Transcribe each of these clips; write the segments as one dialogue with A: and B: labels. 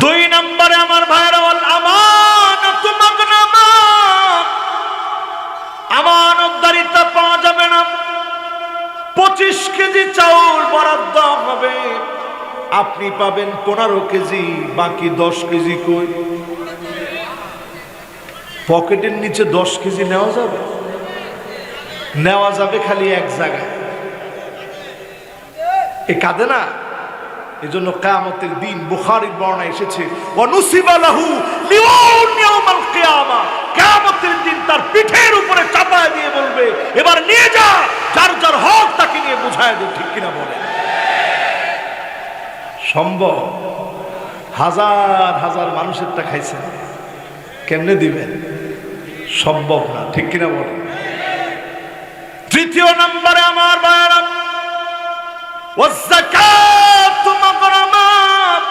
A: দুই নম্বরে আমার ভাইরা ওয়াল আমানাতু মাগনামা, আমানতদারিতা পাওয়া যাবে না। 25 কেজি চাউল বরাদ্দ হবে, আপনি পাবেন 15 কেজি, বাকি 10 কেজি কই? পকেটের নিচে 10 কেজি নেওয়া যাবে? নেওয়া যাবে খালি এক জায়গায়, এ কাঁদে না। এজন্য কিয়ামতের দিন বুখারীর বর্ণনা এসেছে ওয়ানুসিবা লাহু লিওন ইয়াউমাল কিয়ামা, কিয়ামতের দিন তার পিঠের উপরে চাপায় দিয়ে বলবে, এবার নিয়ে যা, যার যার হক তাকে নিয়ে বুঝায় দে। ঠিক কিনা বলে? সম্ভব? হাজার হাজার মানুষেরটা খাইছেন, কেমনে দিবেন? সম্ভব না। ঠিক কিনা বলে? তৃতীয় নম্বরে আমার ভাইরা ওয়াযাকাতু মাগরামাত,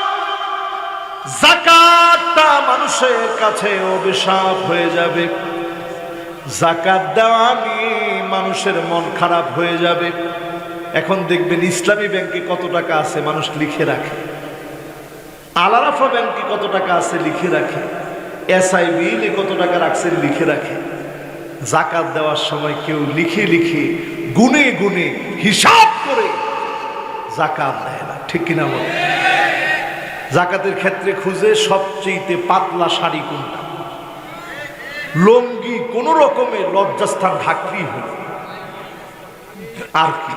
A: যাকাতটা মানুষের কাছে অভিশাপ হয়ে যাবে। যাকাত দেওয়া নিয়ে মানুষের মন খারাপ হয়ে যাবে। এখন দেখবেন ইসলামী ব্যাংকে কত টাকা আছে মানুষ লিখে রাখে, আল আরাফা ব্যাংকে কত টাকা আছে লিখে রাখে, এসআইবিতে কত টাকা রাখছেন লিখে রাখে। যাকাত দেওয়ার সময় কেউ লিখে লিখে গুনে গুনে হিসাব করে যাকাত দেয় না। ঠিক কিনা বলে? যাকাতের ক্ষেত্রে খুঁজে সবচেয়ে পাতলা শাড়ি কোনটা, লুঙ্গি কোন রকমের লজ্জাস্থান ঢাকতেই হল, আর কি?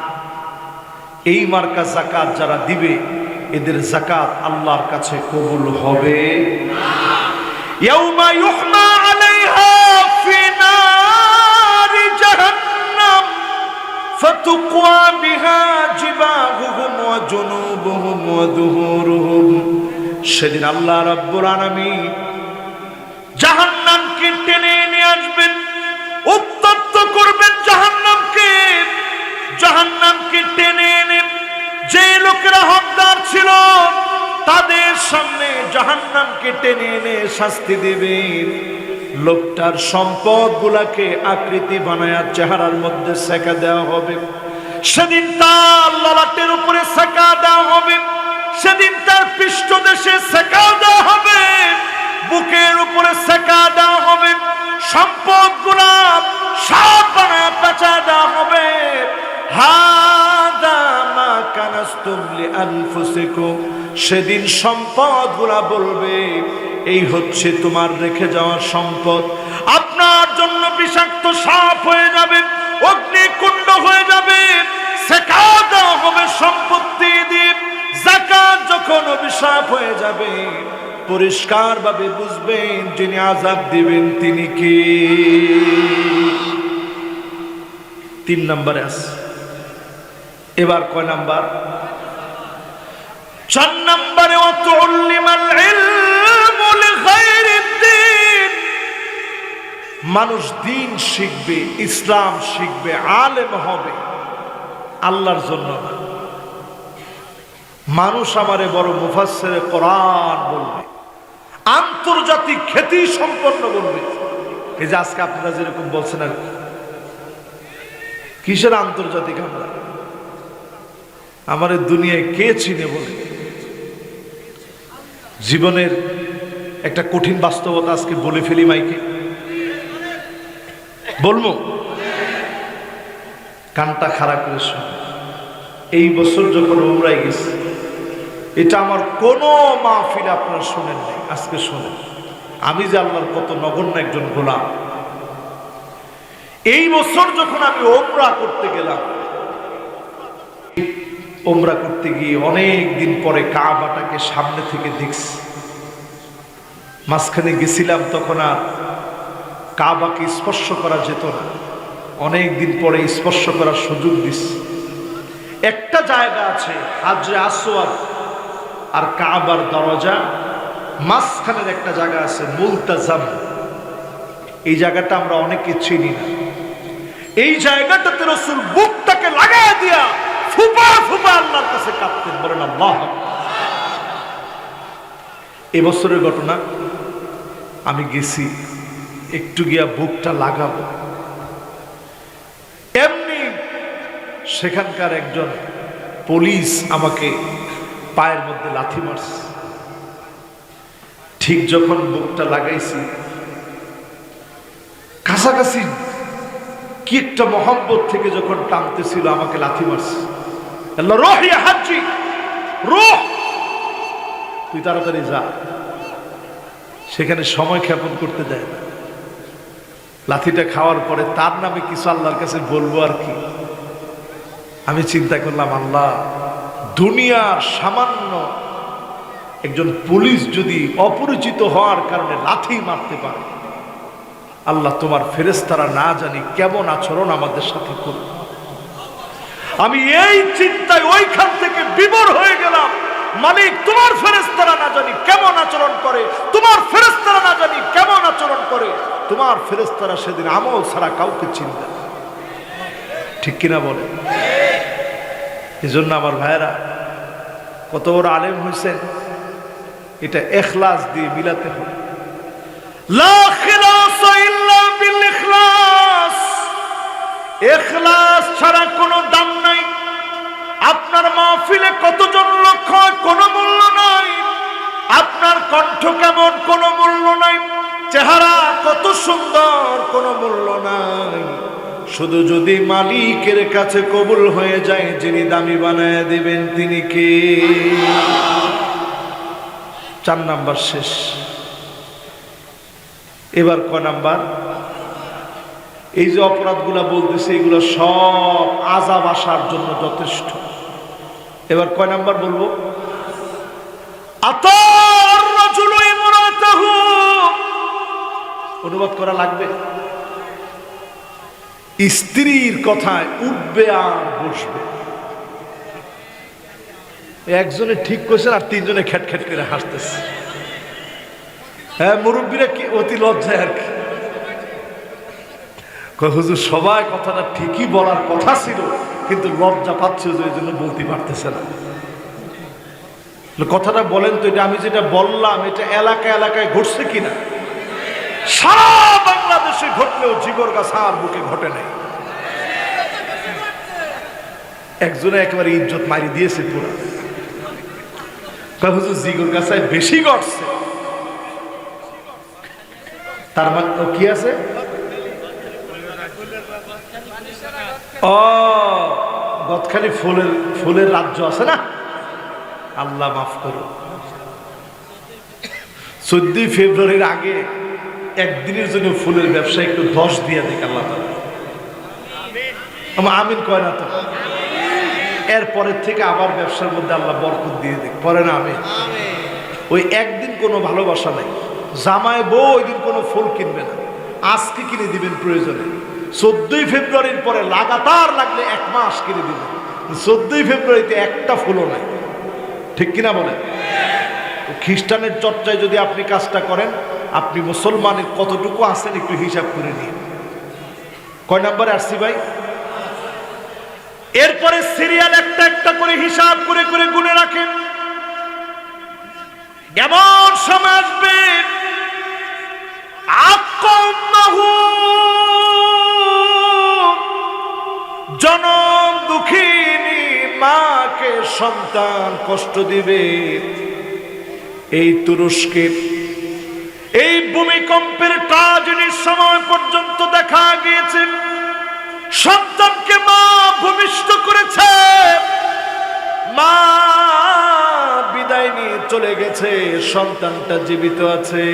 A: এই মার্কা যাকাত যারা দিবে এদের যাকাত আল্লাহর কাছে কবুল হবে। ইয়াউমা ইউহমা আলাইহা ফি নারি জাহান্নাম ফাতুকওয়া বিহা জিবাহুহুম ওয়া জুনুবুহুম ওয়া যুহুরুহুম। সেদিন আল্লাহ রাব্বুল আলামিন জাহান্নামকে টেনে নিয়ে আসবেন, উত্তপ্ত করবেন জাহান্নামকে। জাহান্নামকে টেনে এনে যে লোকেরা হকদার ছিল তাদের সামনে জাহান্নামকে টেনে এনে শাস্তি দিবেন। লোকটার সম্পদ গুলাকে আকৃতি বানায়া চেহারার মধ্যে সেকা দেওয়া হবে। সেদিন তার ললাটের উপরে সেকা দেওয়া হবে, সেদিন তার পৃষ্ঠদেশে সেকা দেওয়া হবে, বুকের উপরে সেকা দেওয়া হবে, সম্পদ গুলা সব বানায়া পেঁচা দেওয়া হবে। হাদা মা কানাস্তুম লিআনফুসিকুম, সেদিন সম্পদ গুলা বলবে এই হচ্ছে তোমার রেখে যাওয়া সম্পদ। আপনার জন্য বিষাক্ত সাপ হয়ে যাবে, অগ্নিকুণ্ড হয়ে যাবে, সেকা দেওয়া হবে সম্পত্তি দিয়ে। যাকাত যখন অভিশাপ হয়ে যাবে পরিষ্কার ভাবে বুঝবেন যিনি আযাব দিবেন তিনি কে। 3 নম্বরে আছে। এবার কয় নাম্বার? 4 নম্বরে ওয়াতুল্লিমাল ইলমু লিগাইরিদ্দিন, মানুষ দিন শিখবে, ইসলাম শিখবে, আলেম হবে, আল্লাহর জন্য না। মানুষ আমারে বড় মুফাসসিরে কোরআন বলবে, আন্তর্জাতিক খ্যাতি সম্পন্ন বলবে। এই যে আজকে আপনারা যেরকম বলছেন, আর কিসের আন্তর্জাতিক? আমরা আমার দুনিয়ায় কে চিনে বলে? জীবনের একটা কঠিন বাস্তবতা আজকে বলে ফেলি মাইকে, বলবো? কানটা খারাপ করে শুন। এই বছর যখন উমরায় গেছি, এটা আমার কোনো মাহফিল আপনারা শোনেন নাই, আজকে শোনেন। আমি যে আল্লাহর কত নগণ্য একজন গোলাম। এই বছর যখন আমি উমরা করতে গেলাম, উমরা করতে গিয়ে অনেক দিন পরে কাবাটাকে সামনে থেকে দেখছি। মাঝখানে গেছিলাম তখন আর কাবাকে স্পর্শ করা যেত না, অনেক দিন পরে স্পর্শ করার সুযোগ দিচ্ছে। একটা জায়গা আছে হাজরে আসওয়াদ আর কাবার দরজা, মাঝখানের একটা জায়গা আছে মুলতাজাম। এই জায়গাটা আমরা অনেকে চিনি না। এই জায়গাটাতে রাসূল বুকটাকে লাগায় দিয়া ফুপা ফুপা আল্লাহর কাছে কাঁদতেন। বলেন আল্লাহ। এবছরের ঘটনা, আমি গেছি, একটু গিয়া বুকটা লাগাবো, এমনি সেখানকার একজন পুলিশ আমাকে পায়ের মধ্যে লাথি মারছে। ঠিক যখন বুকটা লাগাইছি, কাছাকাছি কি একটা মহব্বত থেকে যখন টানতেছিল, আমাকে লাথি মারছে। আল্লাহ, রোহ ইয়া হাজ্জি, রোহ, তুই তাড়াতাড়ি যা। সেখানে সময় ক্ষেপণ করতে দেয় না। লাথিটা খাওয়ার পরে তার নামে কিছু আল্লাহর কাছে বলবো আর কি। আমি চিন্তা করলাম, আল্লাহ, দুনিয়ার সামান্য একজন পুলিশ যদি অপরিচিত হওয়ার কারণে লাথি মারতে পারে, আল্লাহ তোমার ফেরেশতারা না জানি কেমন আচরণ আমাদের সাথে করবে। আমি এই চিন্তায় ওইখান থেকে বিভোর হয়ে গেলাম। মালিক, তোমার ফেরেশতারা না জানি কেমন আচরণ করে, তোমার ফেরেশতারা না জানি কেমন আচরণ করে। তোমার ফেরেশতারা সেদিন আমল ছাড়া কাউকে চিনবে না। ঠিক কিনা বলে? এই জন্য আমার ভাইয়েরা, কত বড় আলেম হয়েছেন, এটা ইখলাস দিয়ে মিলাতে হবে। লা খিলাসা ইল্লা বিল ইখলাস, ইখলাস ছাড়া কোনো দাম নাই। আপনার মাহফিলে কতজন লোক হয় কোনো মূল্য নাই, আপনার কণ্ঠ কেমন কোনো মূল্য নাই, চেহারা কত সুন্দর কোনো মূল্য নাই। শুধু যদি মালিকের কাছে কবুল হয়ে যায়, যিনি দামি বানায় দিবেন তিনি কে? 4 নাম্বার শেষ। এবার কয় নাম্বার? এই যে অপরাধগুলা বলতেছে, এগুলো সব আযাব আসার জন্য যথেষ্ট। এবার কয় নাম্বার বলবো? আতার রাজুলু ইমরাতাহু, অনুবাদ করা লাগবে। স্ত্রীর কথায় উঠবে আর বসবে। একজনে ঠিক করেছেন আর 3 জনে খ্যাট খ্যাট করে হাসতেছে। হ্যাঁ, মুরব্বীরা কি অতি লজ্জায় আর কি। হুজুর, সবাই কথাটা ঠিকই বলার কথা ছিল, কিন্তু লজ্জা পাচ্ছে যে এই জন্য বলতে পারতেছে না। কথাটা বলেন তো, এটা আমি যেটা বললাম এটা এলাকায় এলাকায় ঘটছে কিনা? সারা বাংলাদেশে ঘটলেও জিগরগাছার বুকে ঘটে নাই। একজনে একেবারে ইজ্জত মারি দিয়েছে পুরো। হুজুর, জিগরগাছায় বেশি ঘটছে, তার মানে কি আছে? ও, গদখালি ফুলের রাজ্য আছে না? আল্লাহ মাফ করো। 14 ফেব্রুয়ারির আগে একদিনের জন্য ফুলের ব্যবসা একটু 10 দিয়ে দেখ আল্লাহ তাআলা। আমিন কয় না তো? এরপরের থেকে আবার ব্যবসার মধ্যে আল্লাহ বরকত দিয়ে দেখ, পরে না আমিন। ওই একদিন কোনো ভালোবাসা নাই। জামাই বউ ওই দিন কোনো ফুল কিনবে না, আজকে কিনে দিবেন প্রয়োজনে। 14 ফেব্রুয়ারির পরে লাগাতার লাগলে 1 মাস কিনে দিবেন। 14 ফেব্রুয়ারিতে একটা ফুলও নাই। ঠিক কিনা বলেন? খ্রিস্টানের চর্চায় যদি আপনি কাজটা করেন, আপনি মুসলমানের কতটুকু আছেন একটু হিসাব করে নিন। কয় নম্বরে আসছি ভাই? এরপরে সিরিয়াল একটা একটা করে হিসাব করে করে গুনে রাখেন। এমন সময় আসবে জনম দুঃখিনী মাকে সন্তান কষ্ট দিবে। এই তুরস্কে এই ভূমিকম্পের ট্র্যাজেডির সময় পর্যন্ত দেখা গিয়েছে সন্তানকে মা ভূমিষ্ঠ করেছে, মা বিদায় নিয়ে চলে গেছে, সন্তানটা জীবিত আছে।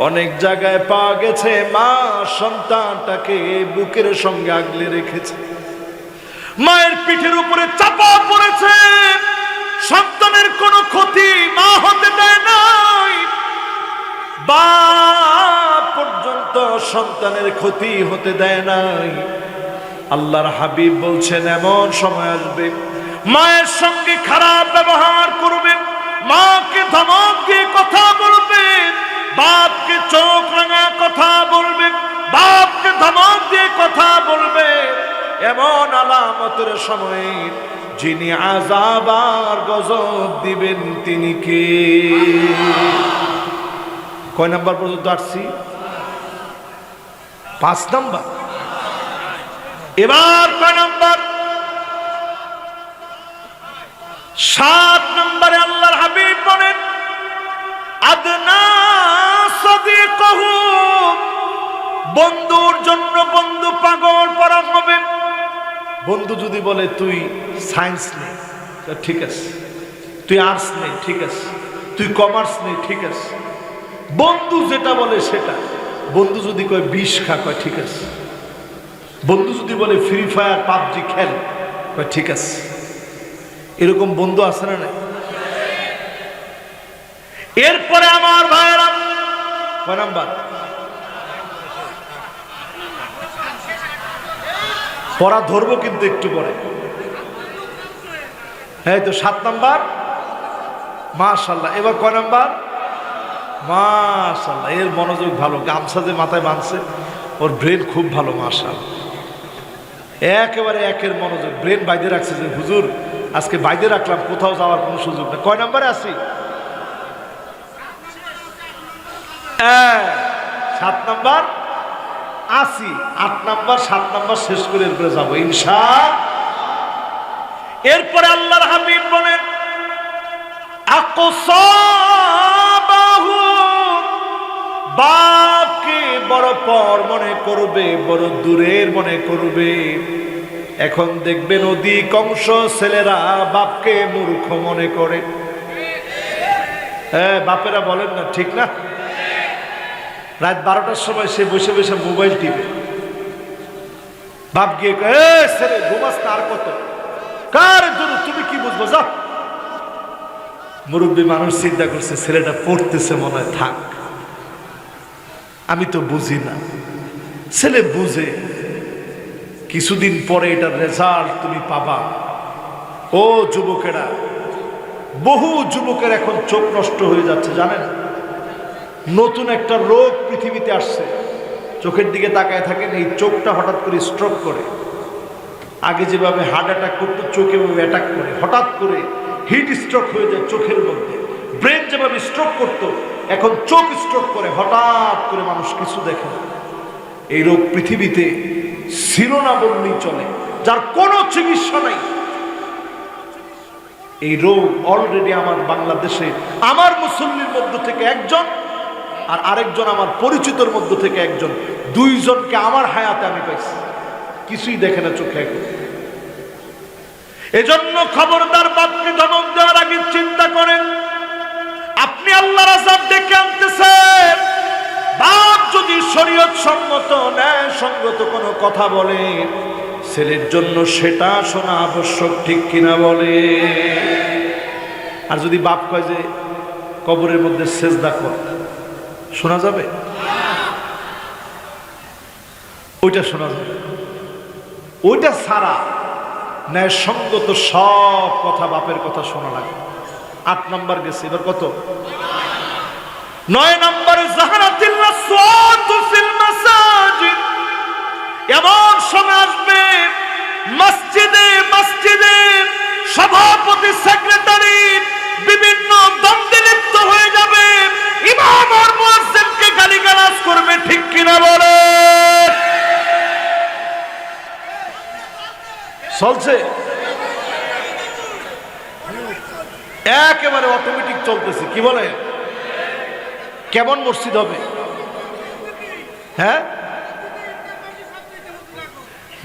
A: অনেক জায়গায় পাওয়া গেছে মা সন্তানটাকে বুকের সঙ্গে আগলে রেখেছে, মায়ের পিঠের উপরে চাপা পড়েছে। সন্তানের কোনো ক্ষতি মা হতে দেয় নাই, বাপ পর্যন্ত সন্তানের ক্ষতি হতে দেয় নাই। আল্লাহর হাবিব বলছেন এমন সময় আসবে মায়ের সঙ্গে খারাপ ব্যবহার করবে, মাকে ধমক দিয়ে কথা বলবে, বাপকে চোখ রাঙা কথা বলবে, বাপকে ধমক দিয়ে কথা বলবে। এমন আলামতের সময়ে যিনি আযাব আর গজব দিবেন তিনি কে? কয় নাম্বার পর্যন্ত আসছি? 5 নাম্বার। এবার কয় নাম্বার? 7 নম্বরে আল্লাহর হাবিব বলেন আদনা বন্ধুর জন্য বন্ধু পাগল করা হবে। বন্ধু যদি বলে তুই সায়েন্স নে, ঠিক আছে, তুই আর্টস নে, ঠিক আছে, তুই কমার্স নে, ঠিক আছে, বন্ধু যেটা বলে সেটা। বন্ধু যদি কয় বিষ খা, কয় ঠিক আছে। বন্ধু যদি বলে ফ্রি ফায়ার পাবজি খেল, কয় ঠিক আছে। এরকম বন্ধু আছে না নাই? এরপরে আমার ভাইয়েরা, কয় নাম্বার? পড়া ধরবো কিন্তু একটু পরে। হ্যাঁ তো 7 নাম্বার। মাশাআল্লাহ। এবার কয় নাম্বার? মাশাআল্লাহ। এর মনোযোগ ভালো, গামছা যে মাথায় বাঁধছে, ওর ব্রেন খুব ভালো। মাশাআল্লাহ, একেবারে একের মনোযোগ। ব্রেন বাইরে রাখছে যে হুজুর আজকে বাইরে রাখলাম, কোথাও যাওয়ার কোনো সুযোগ নেই। কয় নাম্বারে আছি? 7 নাম্বার আসি, 8 নাম্বার, 7 নাম্বার শেষ করে এরপরে যাবো ইনশাআল্লাহ। এরপরে আল্লাহর হাবিব বলেন আকসাবাহু, বাপকে বড় পর মনে করবে, বড় দূরের মনে করবে। এখন দেখবেন অধিকাংশ ছেলেরা বাপকে মূর্খ মনে করে। হ্যাঁ বাপেরা বলেন না, ঠিক না? রাত 12টার সময় সে বসে বসে মোবাইল টিপে, বাপ গিয়ে ছেলে ঘুমাস না আর কত, কার জন্য তুমি কি বুঝবো, যা। মুরব্বী মানুষ চিন্তা করছে ছেলেটা পড়তেছে মনে হয়, থাক, আমি তো বুঝি না। ছেলে বুঝে, কিছুদিন পরে এটার রেজাল্ট তুমি পাবা। ও যুবকেরা, বহু যুবকের এখন চোখ নষ্ট হয়ে যাচ্ছে জানেন। নতুন একটা রোগ পৃথিবীতে আসছে, চোখের দিকে তাকায় থাকেন, এই চোখটা হঠাৎ করে স্ট্রোক করে। আগে যেভাবে হার্ট অ্যাটাক করতো, চোখে অ্যাটাক করে, হঠাৎ করে হিট স্ট্রোক হয়ে যায় চোখের মধ্যে। ব্রেন যেভাবে স্ট্রোক করতো, এখন চোখ স্ট্রোক করে, হঠাৎ করে মানুষ কিছু দেখে না। এই রোগ পৃথিবীতে ছিল না বললেই চলে, যার কোনো চিকিৎসা নাই। এই রোগ অলরেডি আমার বাংলাদেশে আমার মুসল্লির মধ্য থেকে একজন, আর আরেকজন আমার পরিচিতর মধ্য থেকে একজন, 2 জনকে আমার হায়াতে আমি পাইছি, কিছুই দেখে না চোখে। এজন্য খবরদার, বাপকে ধমক দেওয়ার আগে চিন্তা করেন, আপনি আল্লাহর আযাব ডেকে আনতেছেন। বাপ যদি শরীয়ত সম্মত, ন্যায় সঙ্গত কোনো কথা বলে, ছেলের জন্য সেটা শোনা আবশ্যক, ঠিক কিনা বলে? আর যদি বাপ কয় যে কবরের মধ্যে সেজদা কর, শোনা যাবে? ওইটা শোনা যাবে। ওইটা ছাড়া ন্যায় সঙ্গত সব কথা, বাপের কথা শোনা লাগে। 8 নাম্বার গেছে, এবার কত? 9 নম্বরে জাহারাতিল আসওয়াতু ফিল মাসাজিদ। এমন সময় আসবে মসজিদে মসজিদে সভাপতি, সেক্রেটারি বিভিন্ন দ্বন্দ্বে লিপ্ত হয়ে যাবে, ইমাম আর মুয়াজ্জিনকে গালিগালাজ করবে, ঠিক কিনা বলে? চলছে, একেবারে অটোমেটিক চলতেছে। কি বলে? কেমন মসজিদ হবে? হ্যাঁ,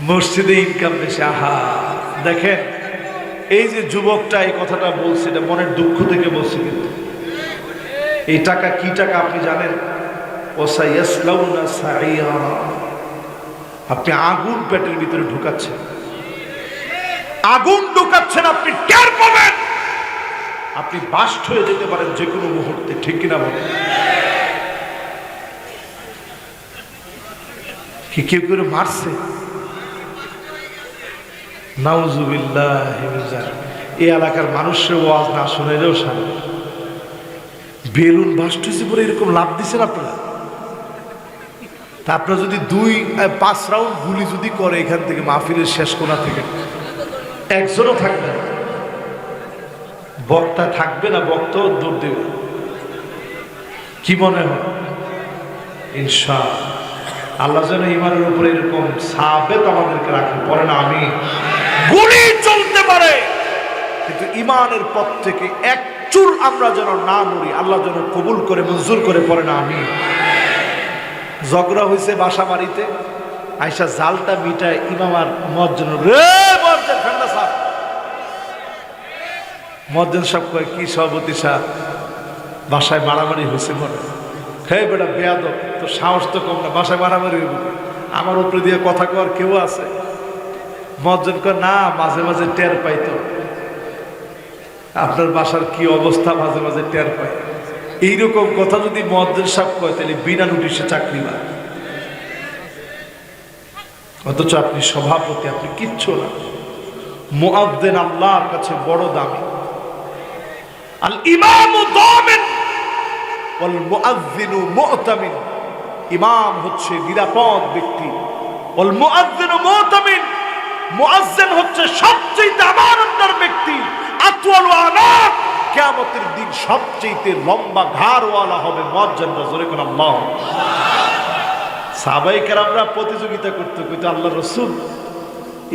A: মসজিদে ইনকাম বেশি। আহা, দেখেন এই যে যুবকটা এই কথাটা বলছে, এটা মনের দুঃখ থেকে বলছে, কিন্তু এই টাকা কি টাকা আপনি জানেন? ওয়াসায়াসলাউনা সাইরা, আপনি আগুন পেটের ভিতরে ঢুকাচ্ছেন, আগুন ঢুকাচ্ছেন, আপনি টের পাবেন, আপনি বাস্ট হয়ে যেতে পারেন যে কোনো মুহূর্তে, ঠিক কিনা বলেন? কি কেউ করে মারছে? নাউজুবিল্লাহ। এই এলাকার মানুষের ওয়াজ না শুনেলেও সামনে বেলুন বাস্ট হয়েছে বলে এরকম লাভ দিচ্ছেন আপনারা। তা আপনারা যদি 2-5 রাউন্ড গুলি যদি করে এখান থেকে, মাহফিলের শেষ কোণা থেকে, একজনও থাকবে না, বক্তা থাকবে না, বক্তাও দৌড় দেবে। কি মনে হয়? ইনশাআল্লাহ আল্লাহ যেন ইমানের উপরে এরকম সাবেত আমাদেরকে রাখেন, পরে না আমি গুলি চলতে পারে, কিন্তু ইমানের পথ থেকে এক চুল আমরা যেন না নড়ি, আল্লাহ যেন কবুল করে মঞ্জুর করে, পরে না আমি। ঝগড়া হয়েছে বাসা বাড়িতে, আইসা জালটা মিটায় ইমাম আর মুয়াজ্জিন, রে মুয়াজ্জিন ঠান্ডা সাহেব। মুয়াজ্জিন সাহেব কয়, কি সভাপতি সাহেব, বাসায় মারামারি হয়েছে মনে? হে বেটা বেয়াদব, তোর সাহস তো কম না, বাসায় মারামারি হইব, আমার উপরে দিয়ে কথা কওয়ার কেউ আছে? মুয়াজ্জিন কয়, না, মাঝে মাঝে টের পাইতো, আপনার বাসার কি অবস্থা মাঝে মাঝে টের পাই। এইরকম কথা যদি মুয়াজ্জিন সাহেব কয়, তাহলে বিনা নোটিশে চাকরি না। অথচ আপনি সভাপতি, আপনি কিচ্ছু না। মুয়াজ্জিন আল্লাহর কাছে বড় দামি। আল ইমামু দামিন ওয়াল মুয়াজ্জিনু মুতামিন। ইমাম হচ্ছে নিরাপদ ব্যক্তি, ওয়াল মুয়াজ্জিনু মুতামিন, মুয়াজ্জিন হচ্ছে সবচেয়ে আমানতদার ব্যক্তি। আতওয়ালু আনাক, কিয়ামতের দিন সবচেয়ে লম্বা ঘাড়ওয়ালা হবে মুয়াজ্জিনরা। জোরে কোন আল্লাহ। সাহাবায়ে কেরামরা প্রতিযোগিতা করতে কইতো, আল্লাহ রাসূল,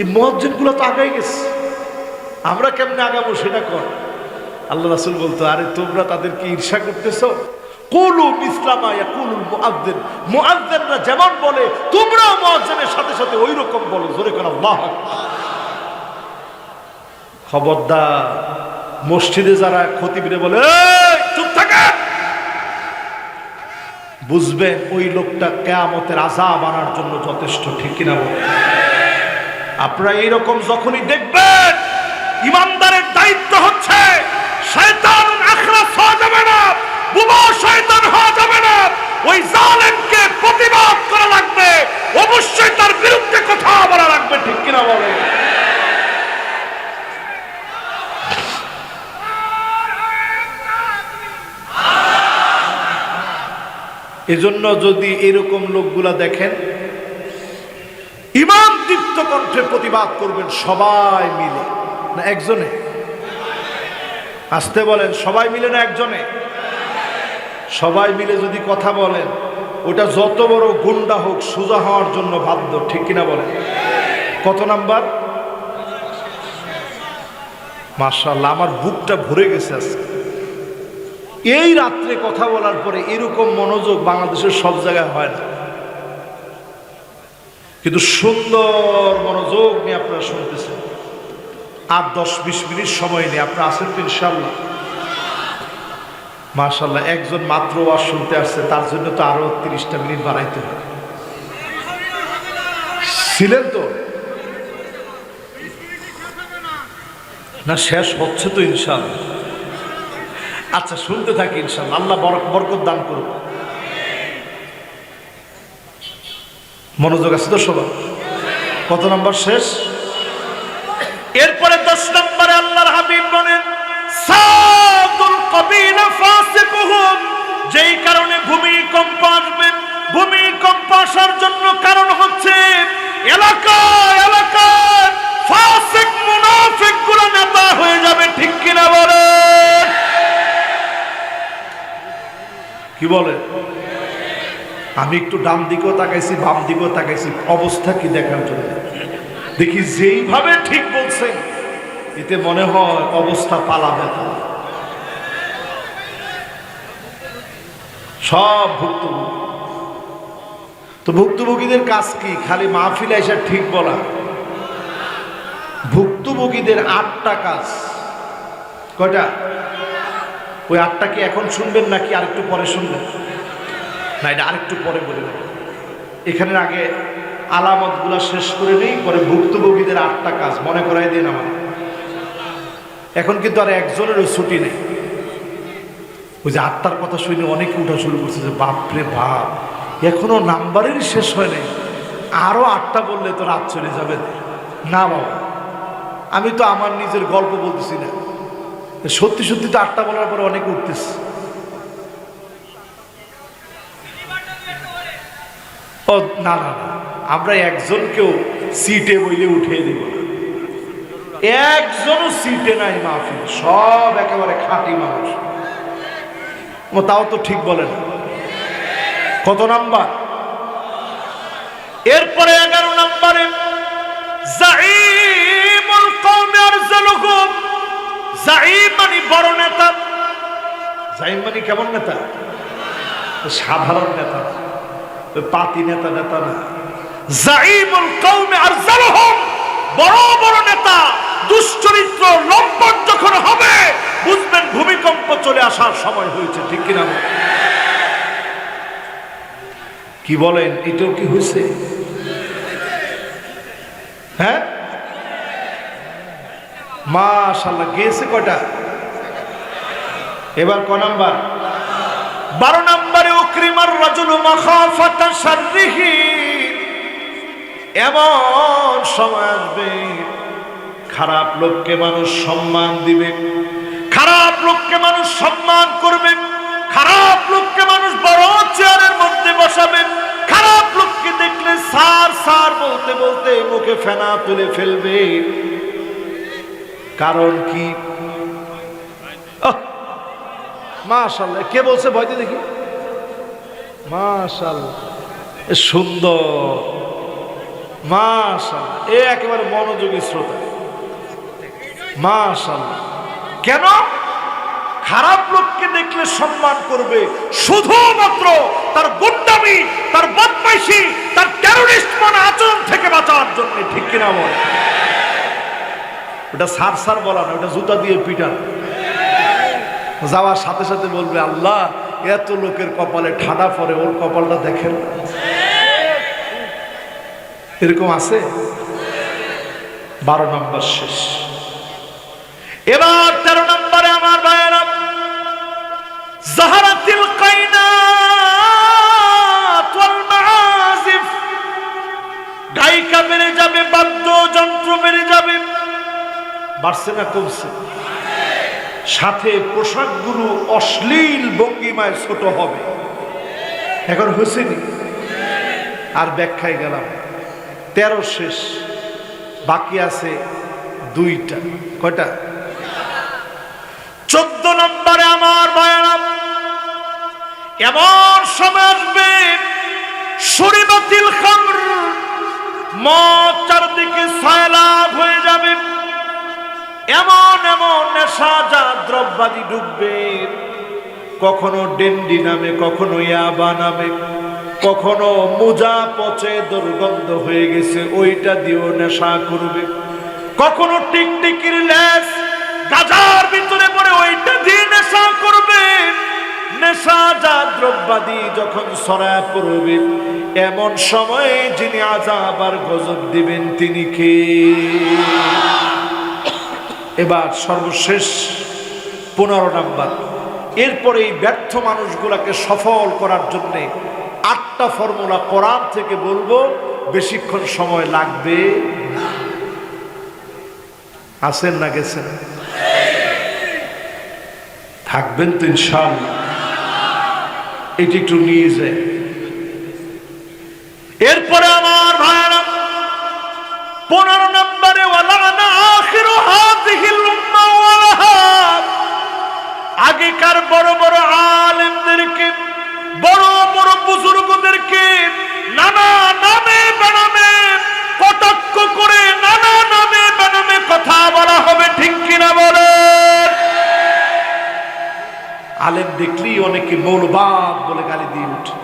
A: এই মুয়াজ্জিনগুলো তো আগাই গেছে, আমরা কেমনে আগাবো সেটা কর। আল্লাহ রাসূল বলতো, আরে তোমরা তাদেরকে ঈর্ষা করতেছো? কুলু মিসলামা ইয়াকুলুল মুআজ্জিন, মুআজ্জিনরা যেমন বলে তোমরাও মুয়াজ্জিনের সাথে সাথে ওই রকম বলো। জোরে কোন আল্লাহ। খবরদার, মসজিদে যারা খতিবরে বলে এই চুপ থাকেন, বুঝবেন ওই লোকটা কিয়ামতের আযাব আনার জন্য যথেষ্ট। ঠিক কিনা বলেন? আপনারা এইরকম যখনই দেখবেন, ইমানদারের দায়িত্ব হচ্ছে শয়তান আখরাস হওয়া যাবে না, বুবা শয়তান হওয়া যাবে না। ওই জালেমকে প্রতিবাদ করা লাগবে, অবশ্যই তার বিরুদ্ধে কথা বলা লাগবে। ঠিক কিনা বলেন? এজন্য যদি এরকম লোকগুলা দেখেন, ইমাম দীপ্ত কণ্ঠে প্রতিবাদ করবেন সবাই মিলে, না একজনে? আসতে বলেন, সবাই মিলে না একজনে? সবাই মিলে যদি কথা বলেন, ওটা যত বড় গুন্ডা হোক সোজা হওয়ার জন্য বাধ্য। ঠিক কিনা বলেন? কত নাম্বার? মাশাআল্লাহ, আমার বুকটা ভরে গেছে আজকে। এই রাত্রে কথা বলার পরে এরকম মনোযোগ বাংলাদেশের সব জায়গায় হয় না, কিন্তু সুন্দর মনোযোগ নিয়ে আপনারা শুনতেছেন। আর 10-20 মিনিট সময় নিয়ে আপনারা আসেন তো ইনশাআল্লাহ। মাশাআল্লাহ, একজন মাত্র ওয়াজ শুনতে আসছে, তার জন্য তো আরো 30টা মিনিট বাড়াইতে হবে। ছিলেন তো না? শেষ হচ্ছে তো ইনশাআল্লাহ। আচ্ছা, শুনতে থাকি ইনশাআল্লাহ, আল্লাহ বরকত দান করুন। মনোযোগ আছে তো সবার? কত নম্বর শেষ? এরপরে 10 নম্বরে আল্লাহর হাবিব বলেন, সাদুল কবিলা ফাসিকুহুম, যেই কারণে ভূমিকম্প আসবে, ভূমিকম্প আসার জন্য কারণ হচ্ছে এলাকায় এলাকায় ফাসিক মুনাফিকগুলো নেতা হয়ে যাবে। ঠিক কিনা বলে? কি বলে? আমি একটু ডান দিকেও তাকাইছি, বাম দিকেও তাকাইছি, অবস্থা কি দেখার জন্য। দেখি যেইভাবে ঠিক বলছেন, এতে মনে হয় অবস্থা পালাবে। সব ভুক্তভোগী। তো ভুক্তভোগীদের কাজ কি? খালি মাহফিলে এসে ঠিক বলা? ভুক্তভোগীদের 8টা কাজ। কয়টা? ওই 8টা কি এখন শুনবেন নাকি আরেকটু পরে শুনবেন? না, এটা আরেকটু পরে বলে দেব। এখানের আগে আলামতগুলো শেষ করে নেই, পরে ভুক্তভোগীদের 8টা কাজ মনে করাই দিন আমার। এখন কিন্তু আর একজনেরও ছুটি নেই। ওই যে 8টার কথা শুনে অনেকে উঠা শুরু করছে যে বাপরে বাপ, এখনো নাম্বারেরই শেষ হয় নাই, আরো 8টা বললে তো রাত চলে যাবে। না বাবা, আমি তো আমার নিজের গল্প বলতেছি না, সত্যি সত্যি তো 8টা বলার পরে অনেকে উঠতেছে। ও না না না, আমরা একজনকেও সিটে বইলে উঠিয়ে দেব না। একজনও সিটে নাই মাহফিল, সব একেবারে খাঁটি মানুষ। ও তাও তো ঠিক বলে না। কত নাম্বার? এরপরে 11 নম্বরে জাইমুল কওমি আরজালুহুম। জাইম মানে বড় নেতা। জাইম মানে কেমন নেতা? সাধারণ নেতা। পাতি নেতা নেতা না, জাইমুল কওমে আরজালুহুম, বড় বড় নেতা দুশ্চরিত্র লম্পট যখন হবে বুঝবেন ভূমিকম্প চলে আসার সময় হয়েছে। ঠিক কিনা? কি বলেন? এটাও কি হয়েছে? হ্যাঁ, মাশাআল্লাহ। গেছে কয়টা? এবার ক নাম্বার? 12 নম্বরে উকরিমার রাজুলু মাখাফাতা শাররিহি, এমন সময় আসবে খারাপ লোককে মানুষ সম্মান দিবে, খারাপ লোককে মানুষ সম্মান করবে, খারাপ লোককে মানুষ বড় চেয়ারের মধ্যে বসাবে, খারাপ লোককে দেখলে স্যার স্যার বলতে বলতে মুখে ফেনা তুলে ফেলবে। কারণ কি? মাশাআল্লাহ। কে বলছে? ভয়তে দেখি। মাশাআল্লাহ, সুন্দর, মাশাআল্লাহ। এ একেবারে মনোযোগী শ্রোতা, মাশাআল্লাহ। কেন? খারাপ লোককে দেখলে সম্মান করবে শুধুমাত্র তার গুন্ডামি, তার বদমাইশি, তার টেররিস্ট মন আচরণ থেকে বাঁচার জন্য। ঠিক কিনা বল? ওটা সার সার বলা না, ওটা জুতা দিয়ে পিটান। যাওয়ার সাথে সাথে বলবে, আল্লাহ এত লোকের কপালে ঠাডা পড়ে, ওর কপালটা দেখেন। এরকম আছে। 12 নম্বর শেষ। এবার 13 নম্বরে আমার ভাইয়েরা, জাহারাতিল কায়নাত ওয়াল মাআজিফ, গায়িকা বেড়ে যাবে, বাদ্যযন্ত্র বেড়ে যাবে। বাড়ছে না কমছে? সাথে পোশাকগুলো অশ্লীল ভঙ্গিমায় ছোট হবে। এখন হয়েছেনি? আর ব্যাখ্যায় গেলাম। 13 শেষ, বাকি আছে 2টা। কয়টা? 14 নম্বরে আমার ভাইয়েরা, এমন সময় আসবে শুরিবাতিল খামর, মদ চারদিকে সয়লাভ হয়ে যাবে। এমন এমন নেশাজাত দ্রব্যাদি ডুববে, কখনো ডেন্ডি নামে, কখনো ইয়াবা নামে, কখনো মুজা পচে দুর্গন্ধ হয়ে গেছে ওইটা দিয়েও নেশা করবে, কখনো টিকটিকির লেস গাজার ভিতরে পড়ে ওইটা দিয়ে নেশা করবে। নেশাজাত দ্রব্যাদি যখন ছড়ায় পড়বে, এমন সময়ে যিনি আযাব আর গজব দিবেন তিনি কে? এবার সর্বশেষ 15 নাম্বার। এরপরে এই ব্যর্থ মানুষগুলাকে সফল করার জন্য 8টা ফর্মুলা কোরআন থেকে বলবো, বেশিক্ষণ সময় লাগবে। আছেন না গেছেন? থাকবেন তো ইনশাআল্লাহ? এটি একটু নিয়ে যায়। এরপরে আমার ভাইরা 15 নম্বরে, ওয়ালানা আখিরু হাযিহিল উম্মাহ ওয়ালাহা, আগেকার বড় বড় আলেমদেরকে, বড় বড় বুজুর্গদেরকে নানা নামে বেনামে কটাক্ষ করে, নানা নামে বেনামে কথা বলা হবে। ঠিক কিনা বলেন? আলেম দেখলেই অনেকে মৌলবাদ বলে গালি দিয়ে উঠে,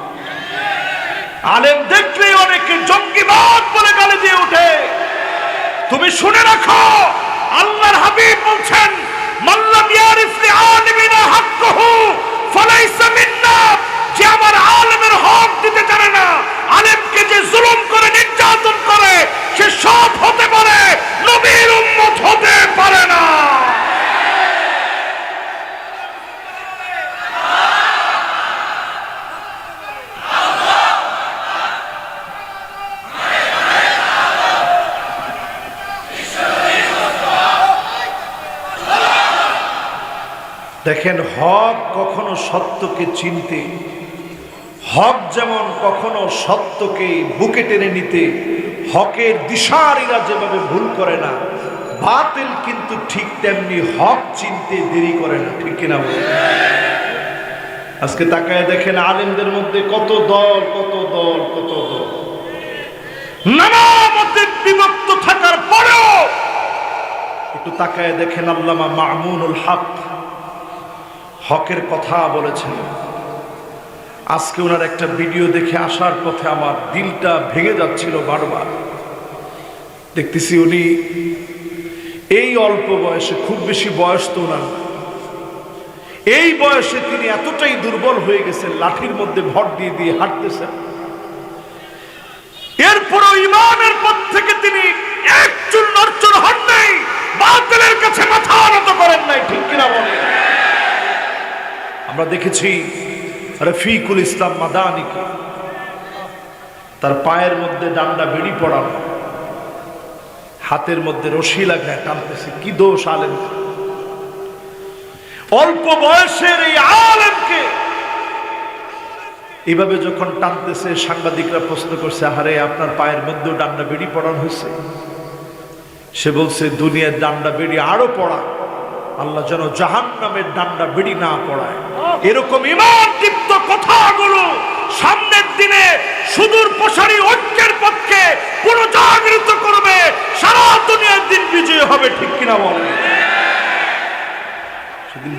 A: আলেম দেখলেই অনেকে জঙ্গিবাদ বলে গালি দিয়ে উঠে। তুমি শুনে রাখো, আল্লাহর হাবিব বলছেন, মাল্লাম ইয়ারিফ লিআলিমিনা হাক্কাহু ফালাইসা মিন্না, যে আমার আলেমের হক দিতে জানে না, আলেমকে যে জুলুম করে, নির্যাতন করে, সে সব হতে পারে, নবীর উম্মত হতে পারে না। দেখেন, হক কখনো সত্যকে চিনতে, হক যেমন কখনো সত্যকে বুকে টেনে নিতে, হকের দিশারীরা যেভাবে ভুল করে না, বাতিল কিন্তু ঠিক তেমনি হক চিনতে দেরি করে না। ঠিক কিনা বল? আজকে তাকায় দেখেন, আলেমদের মধ্যে কত দল, কত দল, কত দল, নানা মতে বিভক্ত থাকার পরেও একটু তাকায় দেখেন, আল্লামা মামুনুল হক হকের কথা বলেছেন। আজকে ওনার একটা ভিডিও দেখে আসার পথে আমার দিলটা ভেঙে যাচ্ছিল বারবার। দেখতেছি উনি এই অল্প বয়সে, খুব বেশি বয়স তো ওনার, এই বয়সে তিনি এতটাই দুর্বল হয়ে গেছেন, লাঠির মধ্যে ভর দিয়ে দিয়ে হাঁটতেছেন। এরপরও ইমানের পথ থেকে তিনি একচুল নড়চড় হন নাই, বাতিলের কাছে মাথা নত করেন নাই, ঠিক কিনা বলেন? আমরা দেখেছি রফিকুল ইসলাম মাদানিকে, তার পায়ের মধ্যে ডান্ডা বেড়ি পড়ানো, হাতের মধ্যে রশি লাগায় টানতেছে। কি দোষ আলেম? অল্প বয়সের এই আলেমকে এইভাবে যখন টানতেছে, সাংবাদিকরা প্রশ্ন করছে, আহারে আপনার পায়ের মধ্যেও ডান্ডা বেড়ি পড়ানো হয়েছে? সে বলছে, দুনিয়ার ডান্ডা বেড়ি আরো পড়া, আল্লাহ যেন জাহান্নামের ডান্ডা বেড়ি না পড়ায়। এরকম ঈমান দীপ্ত কথাগুলো সামনের দিনে সুদূর প্রসারী ঐক্যের পক্ষে পুনর্জাগৃত করবে, সারা দুনিয়ার দিন বিজয় হবে, ঠিক কিনা বলেন? সেদিন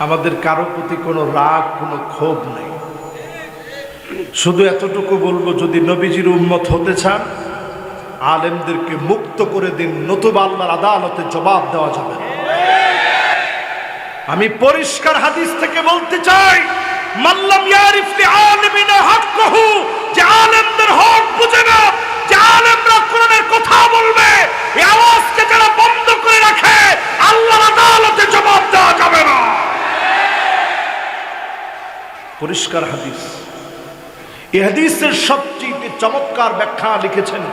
A: আমাদের কারো প্রতি কোনো রাগ, কোনো ক্ষোভ নেই। শুধু এতটুকু বলবো, যদি নবীজির উম্মত হতে চান, আলেমদেরকে মুক্ত করে দিন, নতুবা আল্লাহর আদালতে জবাব দেওয়া যাবে না। আমি পরিষ্কার হাদিস থেকে বলতে চাই, মাল্লাম ইয়ারিফ লিআলিমিনা হাক্কাহু, যে আলেমদের হক বুঝে না, যে আলেমরা কোরআনের কথা বলবে, এই আওয়াজকে যারা বন্ধ করে রাখে, আল্লাহর আদালতে জবাব দেওয়া যাবে না। পরিষ্কার হাদিস। এই হাদিসের সবচেয়ে চমৎকার ব্যাখ্যা লিখেছেন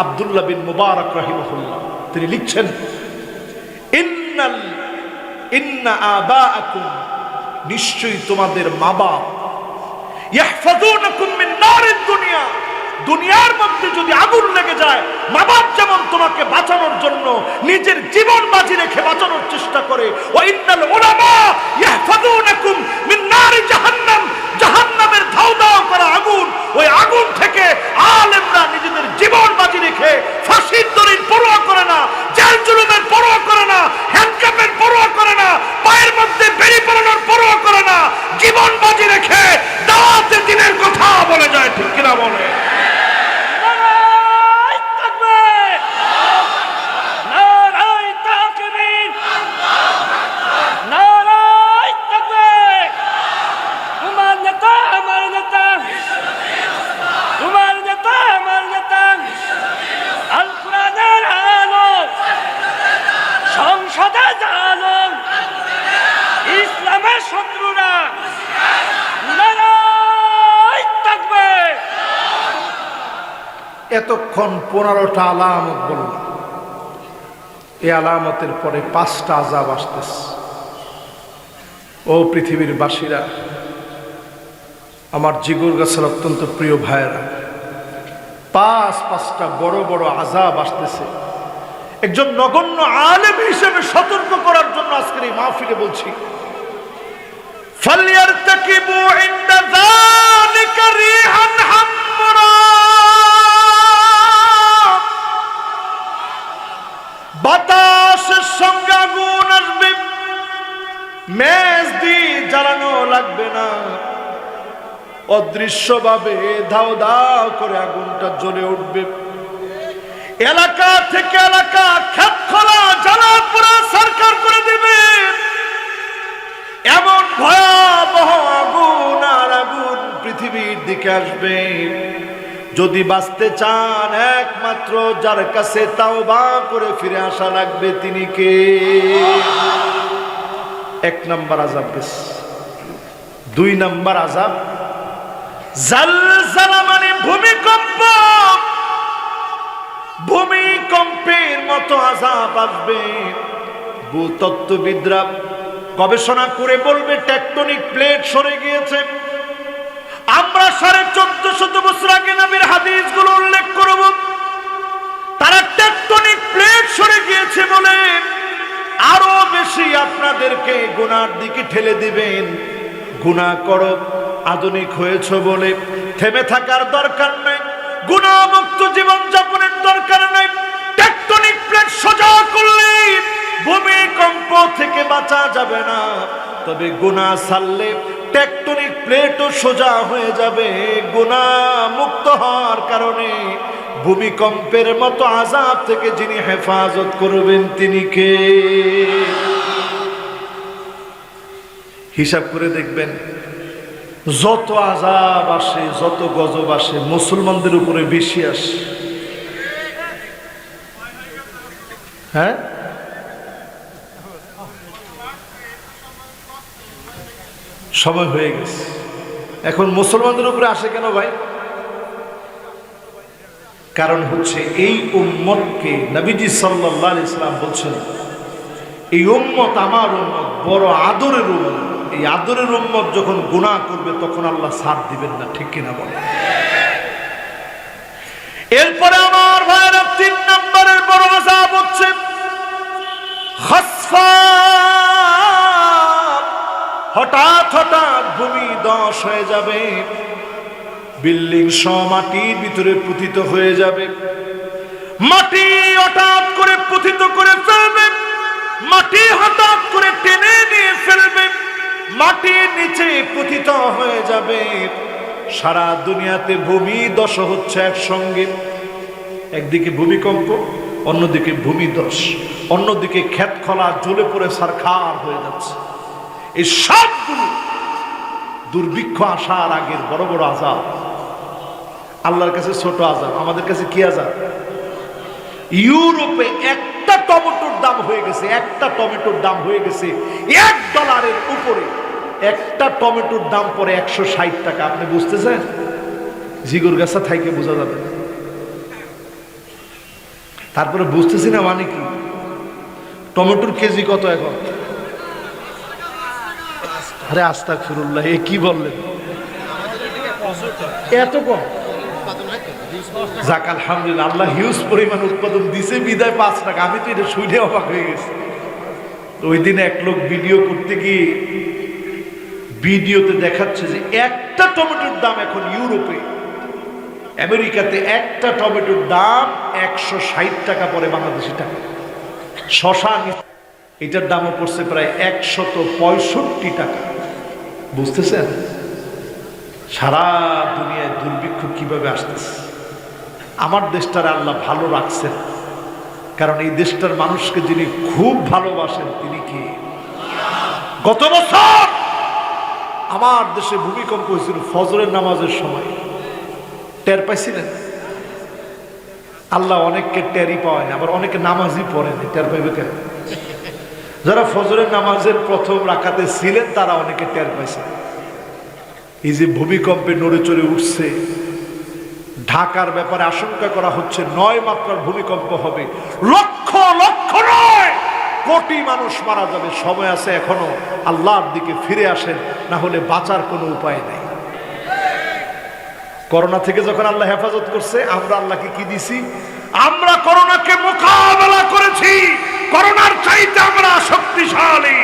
A: আব্দুল্লাহ বিন মুবারক রাহিমাহুল্লাহ। তিনি লিখছেন, ইন্না আবাআকুম, নিশ্চয়ই তোমাদের মা বাপ, ইয়াহফাযুনাকুম মিন নারিদ দুনিয়া, দুনিয়ার মধ্যে যদি আগুন লেগে যায়, মা বাপ যেমন তোমাকে বাঁচানোর জন্য নিজের জীবন বাজি রেখে বাঁচানোর চেষ্টা করে, ওয়া ইন্নাল উলামা ইয়াহফাযুনাকুম মিন নারি জাহান্নাম, জাহান্নামের ধাউ ধাউ করা আগুন, ওই আগুন থেকে আলেমরা নিজেদের জীবন বাজি রেখে ফাঁসির দড়ির পরোয়া করে না, জেল জুলুমের পরোয়া করে না, হ্যান্ডকাপের পরোয়া করে না, পায়ের মধ্যে বেড়ি পরানোর পরোয়া করে না, জীবন বাজি রেখে দাওয়াতে দ্বীনের কথা বলে যায়, ঠিক কিনা বলে? এতক্ষণ 15টা আলামত বললাম, এই আলামতের পরে 5টা আযাব আসতেছে। ও পৃথিবীর বাসীরা, আমার জিগর গাছের অত্যন্ত প্রিয় ভাইয়েরা, 5টা বড় বড় আযাব আসতেছে। একজন নগণ্য আলেম হিসেবে সতর্ক করার জন্য আজকের এই মাহফিলে বলছি, ফালইয়ারতাকিবু ইনদা যালিকা রিহান হামরা, বাতাসের সঙ্গে আগুন আসবে, মেজ দিয়ে জ্বালানো লাগবে না, অদৃশ্যভাবে ধাও ধাও করে আগুনটা জ্বলে উঠবে, এলাকা থেকে এলাকা ক্ষেত খোলা জ্বালা পুরা সরকার করে দিবে। এমন ভয়াবহ আগুন আর আগুন পৃথিবীর দিকে আসবে। যদি বাঁচতে চান, একমাত্র যার কাছে তাওবা করে ফিরে আসা লাগবে, তিনি কে? 1 নম্বর আযাব বেশ। 2 নম্বর আযাব জালজালা, মানে ভূমিকম্প, ভূমিকম্পের মতো আযাব আসবে। ভূতত্ত্ববিদরা গবেষণা করে বলবে, টেকটনিক প্লেট সরে গিয়েছে। আমরা 1450 বছর আগে নবীর হাদিসগুলো উল্লেখ করব, তারা টেকটনিক প্লেট সরে গিয়েছে বলে আরো বেশি আপনাদেরকে গুনার দিকে ঠেলে দিবেন। গুনাহ করো, আধুনিক হয়েছে বলে থেমে থাকার দরকার নাই, গুনাহমুক্ত জীবন যাপনের দরকার নাই। টেকটনিক প্লেট সোজা করলে ভূমিকম্প থেকে বাঁচা যাবে না, তবে গুনাহ ছাড়লে টেকটনিক প্লেটও সোজা হয়ে যাবে। গুনাহ মুক্ত হওয়ার কারণে ভূমিকম্পের মতো আযাব থেকে যিনি হেফাজত করবেন তিনি কে? হিসাব করে দেখবেন, যত আযাব আসে, যত গজব আসে, মুসলমানদের উপরে বেশি আসে। হ্যাঁ, সময় হয়ে গেছে। এখন মুসলমানদের উপরে আসে কেন ভাই? কারণ হচ্ছে এই উম্মতকে নবীজি সাল্লাল্লাহু আলাইহি সাল্লাম বলছেন, এই উম্মত আমার উম্মত, বড় আদরের উম্মত। এই আদরের উম্মত যখন গুনাহ করবে তখন আল্লাহ ছাড় দিবেন না, ঠিক কিনা বলেন? এরপরে আমার ভাইরা 3 নম্বরের বড় আযাব হচ্ছে খাসফা। হঠাৎ হঠাৎ ভূমি ধস হয়ে যাবে, বিল্ডিং সহ মাটির ভিতরে পতিত হয়ে যাবে, মাটি হঠাৎ করে পতিত করে ফেলবে, মাটি হঠাৎ করে টেনে নিয়ে ফেলবে, মাটির নিচে পতিত হয়ে যাবে। সারা দুনিয়াতে ভূমি ধস হচ্ছে একসঙ্গে, একদিকে ভূমিকম্প, অন্যদিকে ভূমিধস, অন্যদিকে ক্ষেত খোলা জ্বলে পড়ে ছারখার হয়ে যাচ্ছে। এই সবগুলো দুর্ভিক্ষ আসার আগের বড় বড় আযাব। আল্লাহর কাছে ছোট আযাব, আমাদের কাছে কি আযাব? ইউরোপে একটা টমেটোর দাম হয়ে গেছে, একটা টমেটোর দাম হয়ে গেছে $1 উপরে। একটা টমেটোর দাম পরে 160 টাকা। আপনি বুঝতেছেন? জিগুর গাছা থাইকে বোঝা যাবে। তারপরে বুঝতেছি না মানে কি, টমেটোর কেজি কত এখন? আরে আস্তাগফিরুল্লাহ, এ কি বললেন? এত কম? যাক আলহামদুলিল্লাহ, আল্লাহ হিউজ পরিমাণ উৎপাদন দিছে বিদায় 5 টাকা। আমি তো এটা শুনে অবাক হয়ে গেছি। ওই দিন এক লোক ভিডিও করতে গিয়ে ভিডিওতে দেখাচ্ছে যে একটা টমেটোর দাম এখন ইউরোপে, আমেরিকাতে একটা টমেটোর দাম 160 টাকা পরে বাংলাদেশি টাকা। শশা এটার দামও পড়ছে প্রায় 165 টাকা। বুঝতেছেন সারা দুনিয়ায় দুর্ভিক্ষ কিভাবে আসতেছে? আমার দেশটার আল্লাহ ভালো রাখছেন, কারণ এই দেশটার মানুষকে যিনি খুব ভালোবাসেন তিনি কি? গত বছর আমার দেশে ভূমিকম্প হয়েছিল ফজরের নামাজের সময়, টের পাইছিলেন? আল্লাহ অনেককে টেরই পাওয়ায় না, আবার অনেকে নামাজই পড়েন, টের পাইবে কেন? যারা ফজরের নামাজের প্রথম রাকাতে ছিলেন তারা অনেকে টের পাইছে। এই যে ভূমিকম্পে নড়ে চড়ে উঠছে, ঢাকার ব্যাপারে আশঙ্কা করা হচ্ছে 9 মাত্রার ভূমিকম্প হবে, লক্ষ লক্ষ নয় কোটি মানুষ মারা যাবে। সময় আছে এখনো, আল্লাহর দিকে ফিরে আসেন, না হলে বাঁচার কোনো উপায় নাই। করোনা থেকে যখন আল্লাহ হেফাজত করছে, আমরা আল্লাহকে কি দিছি? আমরা করোনাকে মোকাবেলা করেছি, করোনার চাইতে আমরা শক্তিশালী।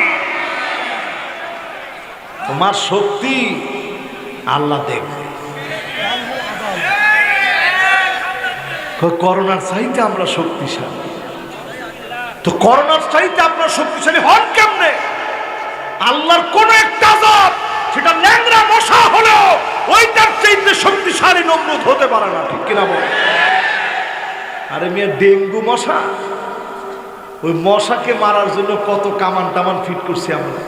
A: তোমার শক্তি আল্লাহ দেখবে। করোনার চাইতে আমরা শক্তিশালী, তো করোনার চাইতে আপনার শক্তিশালী হন কেমনে? আল্লাহর কোন একটা আযাব, সেটা ল্যাংড়া মশা হলেও ওইটার চাইতে শক্তিশালী নমরুদ হতে পারে না, ঠিক কিনা বল? আরে মিয়া, ডেঙ্গু মশা, ওই মশাকে মারার জন্য কত কামান টামান ফিট করছি আমরা,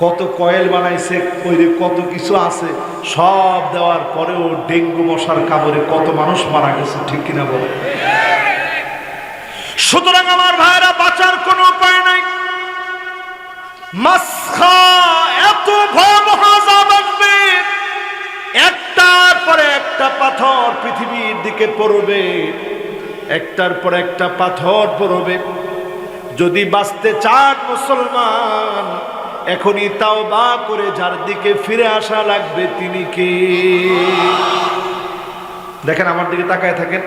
A: কত কয়েল বানাইছে, ওই কত কিছু আছে, সব দেওয়ার পরেও ডেঙ্গু মশার কামড়ে কত মানুষ মারা গেছে, ঠিক কিনা বলে? সুতরাং আমার ভাইরা, বাঁচার কোনো উপায় নাই। মাসখা এত ভয়াবহ আযাব আসবে, একটার পরে একটা পাথর পৃথিবীর দিকে পড়বে, একটার পর একটা পাথর পড়বে। যদি বাঁচতে চান মুসলমান, এখনই তাওবা করে যার দিকে ফিরে আসা লাগবে তিনি কে? দেখেন আমার দিকে তাকায় থাকেন,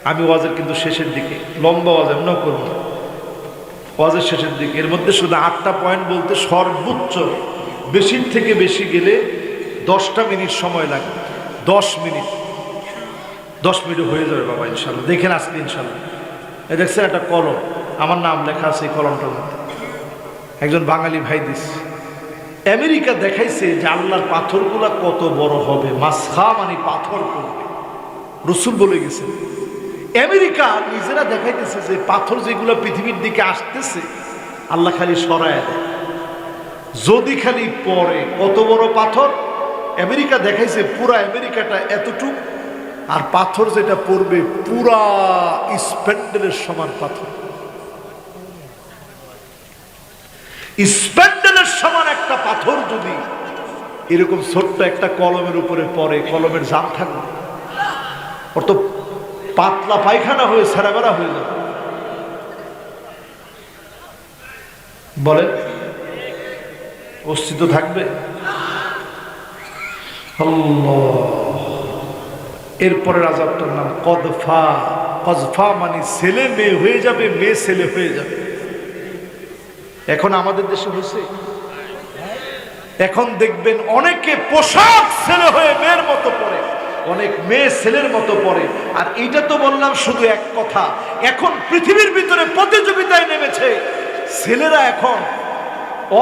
A: আমি ওয়াজের কিন্তু শেষের দিকে, লম্বা ওয়াজ এমন করব না। ওয়াজের শেষের দিকে। এর মধ্যে শুধু 8টা পয়েন্ট বলতে সর্বোচ্চ বেশির থেকে বেশি গেলে 10টা মিনিট সময় লাগে। 10 মিনিট হয়ে যাবে বাবা ইনশাল্লাহ। দেখেন আজকে ইনশাল্লাহ। এই দেখছেন একটা কলম, আমার নাম লেখা আছে এই কলমটার মধ্যে, একজন বাঙালি ভাই দিস। আমেরিকা দেখাইছে যে আল্লাহর পাথরগুলা কত বড় হবে, মাসখা মানে পাথর করবে, রসুল বলে গেছে। আমেরিকা নিজেরা দেখাইতেছে যে পাথর যেগুলো পৃথিবীর দিকে আসতেছে আল্লাহ খালি সরায় দেয়, যদি খালি পড়ে। কত বড় পাথর আমেরিকা দেখাইছে, পুরা আমেরিকাটা এতটুক, আর পাথর যেটা পড়বে পুরা স্প্যান্ডেলের সমান পাথর। স্প্যান্ডেলের সমান একটা পাথর যদি এরকম ছোট্ট একটা কলমের উপরে পড়ে, কলমের জাম থাকবে, ওর তো পাতলা পায়খানা হয়ে সারাবেড়া হয়ে যাবে। বলেন অস্তিত্ব থাকবে? এরপরের আযাবটার নাম কদফা। কজফা মানে ছেলে মেয়ে হয়ে যাবে, মেয়ে ছেলে হয়ে যাবে। এখন আমাদের দেশে হয়েছে, এখন দেখবেন অনেকে পোশাক ছেলে হয়ে মেয়ের মতো পরে, অনেক মেয়ে ছেলের মতো পড়ে। আর এইটা তো বললাম শুধু এক কথা, এখন পৃথিবীর ভিতরে প্রতিযোগিতায় নেমেছে ছেলেরা। এখন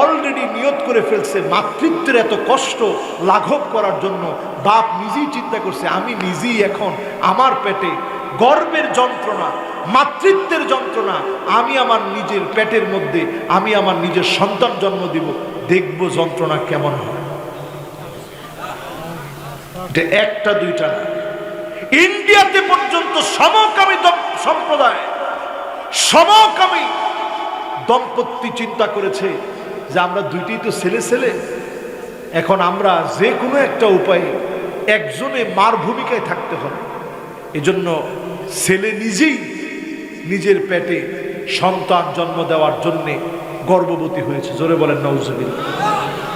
A: অলরেডি নিয়ত করে ফেলছে মাতৃত্বের এত কষ্ট লাঘব করার জন্য। বাপ নিজেই চিন্তা করছে, আমি নিজেই এখন আমার পেটে গর্ভের যন্ত্রণা, মাতৃত্বের যন্ত্রণা, আমি আমার নিজের পেটের মধ্যে আমি আমার নিজের সন্তান জন্ম দিব, দেখব যন্ত্রণা কেমন হয়। এটা একটা দুইটা না, ইন্ডিয়াতে পর্যন্ত সমকামী সম্প্রদায়, সমকামী দম্পতি চিন্তা করেছে যে আমরা দুইটাই তো ছেলে ছেলে, এখন আমরা যে কোনো একটা উপায়ে একজনে মার ভূমিকায় থাকতে হবে। এজন্য ছেলে নিজেই নিজের পেটে সন্তান জন্ম দেওয়ার জন্যে গর্ভবতী হয়েছে। জোরে বলেন নাউজুবিল্লাহ।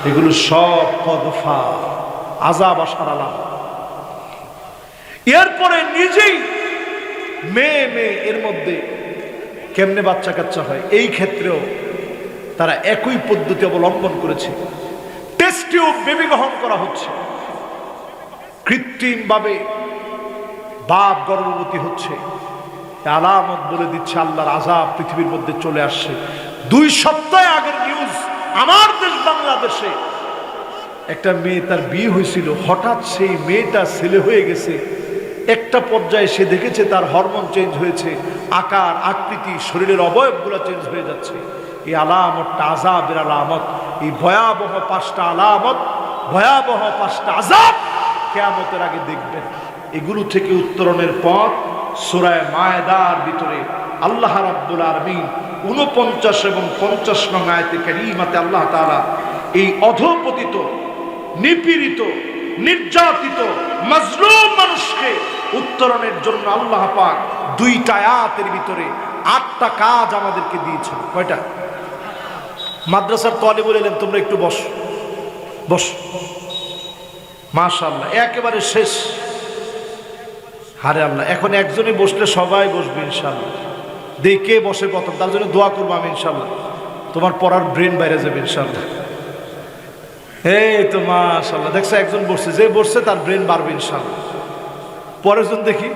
A: এগুলো সব কদফা, আযাব আসার আলামত। এরপরে নিজেই মেয়ে মেয়ে এর মধ্যে কেমনে বাচ্চা কাচ্চা হয়, এই ক্ষেত্রেও তারা একই পদ্ধতি অবলম্বন করেছে। টেস্ট টিউব বেবি গ্রহণ করা হচ্ছে, কৃত্রিমভাবে বাপ গর্ভবতী হচ্ছে। আলামত বলে দিচ্ছে আল্লাহর আযাব পৃথিবীর মধ্যে চলে আসছে। 2 সপ্তাহ আগের নিউজ, আমার দেশ বাংলাদেশে একটা মেয়ে, তার বিয়ে হয়েছিল, হঠাৎ সেই মেয়েটা ছেলে হয়ে গেছে। একটা পর্যায়ে সে দেখেছে তার হরমোন চেঞ্জ হয়েছে, আকার আকৃতি শরীরের অবয়বগুলো চেঞ্জ হয়ে যাচ্ছে। এই আলামতটা আযাবের আলামত। এই ভয়াবহ 5টা আলামত, ভয়াবহ 5টা আযাব কিয়ামতের আগে দেখবেন। এগুলো থেকে উত্তরণের পথ সূরা মায়েদার ভিতরে আল্লাহ রাব্বুল আলামিন 49 এবং 50 নং আয়াতে কারীমাতে আল্লাহ তাআলা এই অধঃপতিত, নিপীড়িত, নির্যাতিত, মাজলুম মানুষকে উত্তরণের জন্য আল্লাহ পাক 2টা আয়াতের ভিতরে 8টা কাজ আমাদেরকে দিয়েছেন। কয়টা? মাদ্রাসার তালিবুল ইলম তোমরা একটু বস। মাশাআল্লাহ, একেবারে শেষ। হারে আল্লাহ, এখন একজনই বসলে সবাই বসবে ইনশাআল্লাহ। দেখে বসে প্রথম, তার জন্য দোয়া করবো আমি ইনশাআল্লাহ। তোমার পড়ার ব্রেন বাইরে যাবে ইনশাআল্লাহ। এই তো মাশাআল্লাহ, দেখছো একজন বসছে, যে বসছে তার ব্রেন বাড়বে ইনশাআল্লাহ। পরের জন দেখি,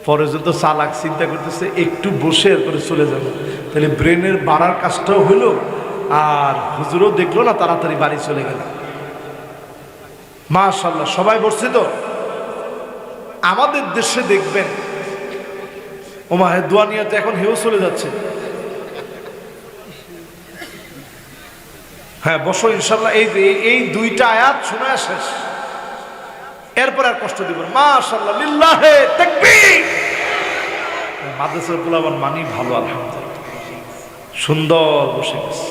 A: পরের জন তো চালাক, চিন্তা করতেছে একটু বসে এরপরে চলে যাবে, তাহলে ব্রেনের বাড়ার কাজটাও হইলো, আর হুজুরও দেখলো না, তাড়াতাড়ি বাড়ি চলে গেল। মাশাআল্লাহ, সবাই বসছে তো। আমাদের দেশে দেখবেন ওমা দোয়া নিয়াতে এখন হেও চলে যাচ্ছে। হ্যাঁ বসো ইনশাআল্লাহ। এই 2টা আয়াত শোনা শেষ, এরপর আর কষ্ট দিব না। মাশাআল্লাহ, লিল্লাহে তাকবীর। মাদ্রাসার পোলাপান মানি ভালো, আলহামদুলিল্লাহ, সুন্দর বসে গেছে।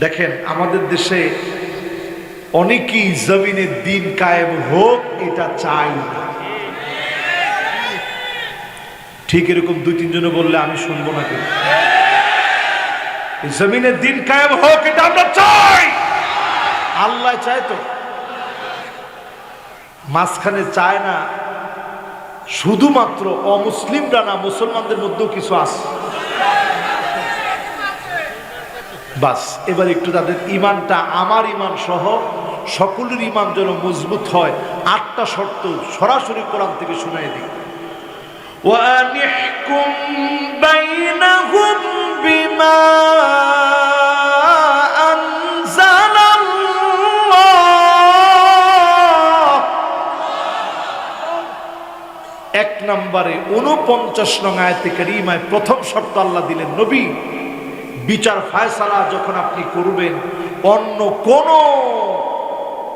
A: দেখেন আমাদের দেশে অনেকেই জমিনে দিন কায়েম হোক এটা চাই না। ঠিক এরকম 2-3 জনে বললে আমি শুনবো না কেন। জমিনে দিন কায়েম হোক এটা আমরা চাই, আল্লাহ চায় তো। মাঝখানে চায় না শুধুমাত্র অমুসলিমরা না, মুসলমানদের মধ্যেও কিছু আছে। বাস এবার একটু তাদের ইমানটা আমার ইমান সহ সকলের ইমান যেন মজবুত হয়, 8টা শর্ত সরাসরি কোরআন থেকে শুনাই দিই। وَأَنِحْكُمْ بَيْنَهُمْ بِمَا أَنزَلَ اللَّهُ। 1 নম্বরে 49 নং আয়াতে কারিমায় প্রথম শর্ত আল্লাহ দিলেন, নবী বিচার ফায়সালা যখন আপনি করবেন অন্য কোন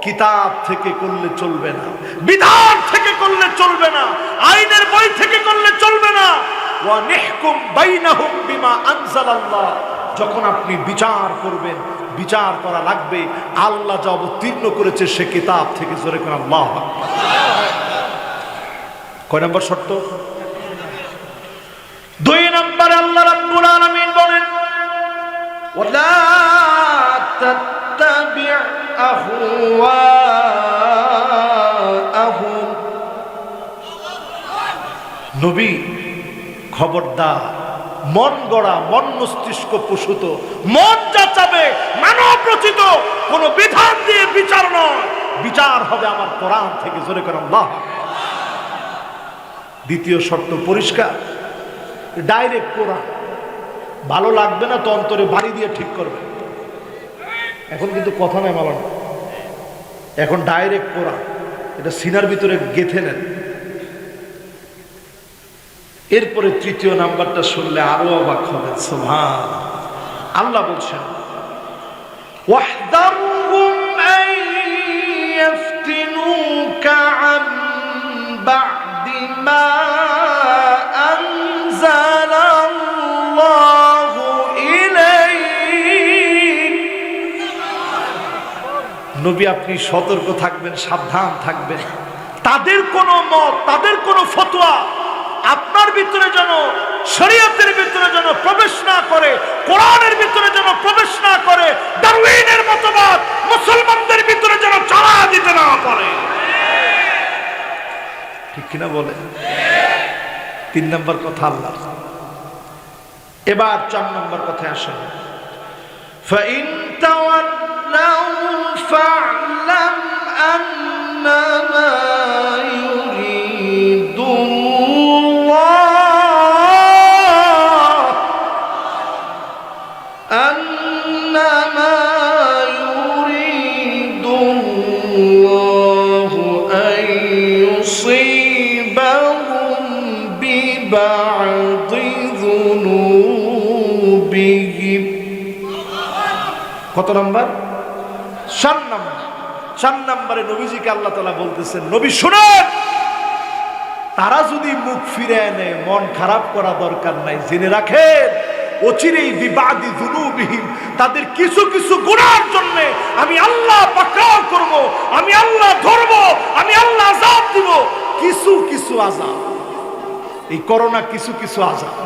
A: কিতাব থেকে করলে চলবে না, বিধান থেকে করলে চলবে না, আইনের বই থেকে করলে চলবে না। ওয়া নিহকুম বাইনাহুম বিমা আনজালাল্লাহ, যখন আপনি বিচার করবেন বিচার করা লাগবে আল্লাহ যা অবতীর্ণ করেছে সে কিতাব থেকে। জোরে করে আল্লাহু আকবার। কয় নম্বর শর্ত? 2 নম্বরে আল্লাহ রাব্বুল আলামিন বলেন, ওয়ালা তাত্তাবি' আহওয়াআহুম। নবী খবরদার, মন গড়া, মন মস্তিষ্ক প্রসূত, মন যা চাবে মানব রচিত কোন বিধান দিয়ে বিচার নয়, বিচার হবে আমার কোরআন থেকে। জোরে করে আল্লাহ। দ্বিতীয় শর্ত পরিষ্কার, ডাইরেক্ট কোরআন। ভালো লাগবে না তো অন্তরে বাড়ি দিয়ে ঠিক করবে। এখন কিন্তু কথা নাই মালানো, এখন ডাইরেক্ট কোরআন, এটা সিনার ভিতরে গেঁথে নেন। এরপরে 3য় নাম্বারটা শুনলে আরো অবাক হবেন। সুবহান আল্লাহ বলছেন, ওয়াহদারহুম আন ইফতিনুকা আন বা'দি মা আনজালাল্লাহু ইলাইক। নবী আপনি সতর্ক থাকবেন, সাবধান থাকবেন, তাদের কোন মত, তাদের কোন ফতোয়া আপনার ভিতরে যেন, শরীয়তের ভিতরে যেন প্রবেশ না করে, কোরআনের ভিতরে যেন প্রবেশ না করে, ডারউইনের মতবাদ মুসলমানদের ভিতরে যেন চালা দিতে না পারে। ঠিক কিনা বলে? 3 নম্বর কথা আল্লাহ। এবার 4 নম্বর কথায় আসেন, ফাইন তাওয়াল্লাউ ফা'লাম আন্নামা কত নম্বর? 4 নম্বর। 4 নম্বরে নবীজিকে আল্লাহ তাআলা বলতেছেন, নবী শুনুন, তারা যদি মুখ ফিরিয়ে নেয় মন খারাপ করা দরকার নাই, জেনে রাখেন অচিরেই বিবাদি যুনুবিহিম, তাদের কিছু কিছু গুনার জন্য আমি আল্লাহ পাকড়াও করব, আমি আল্লাহ ধরব, আমি আল্লাহ আযাব দিব। কিছু কিছু আযাব, এই করোনা কিছু কিছু আযাব,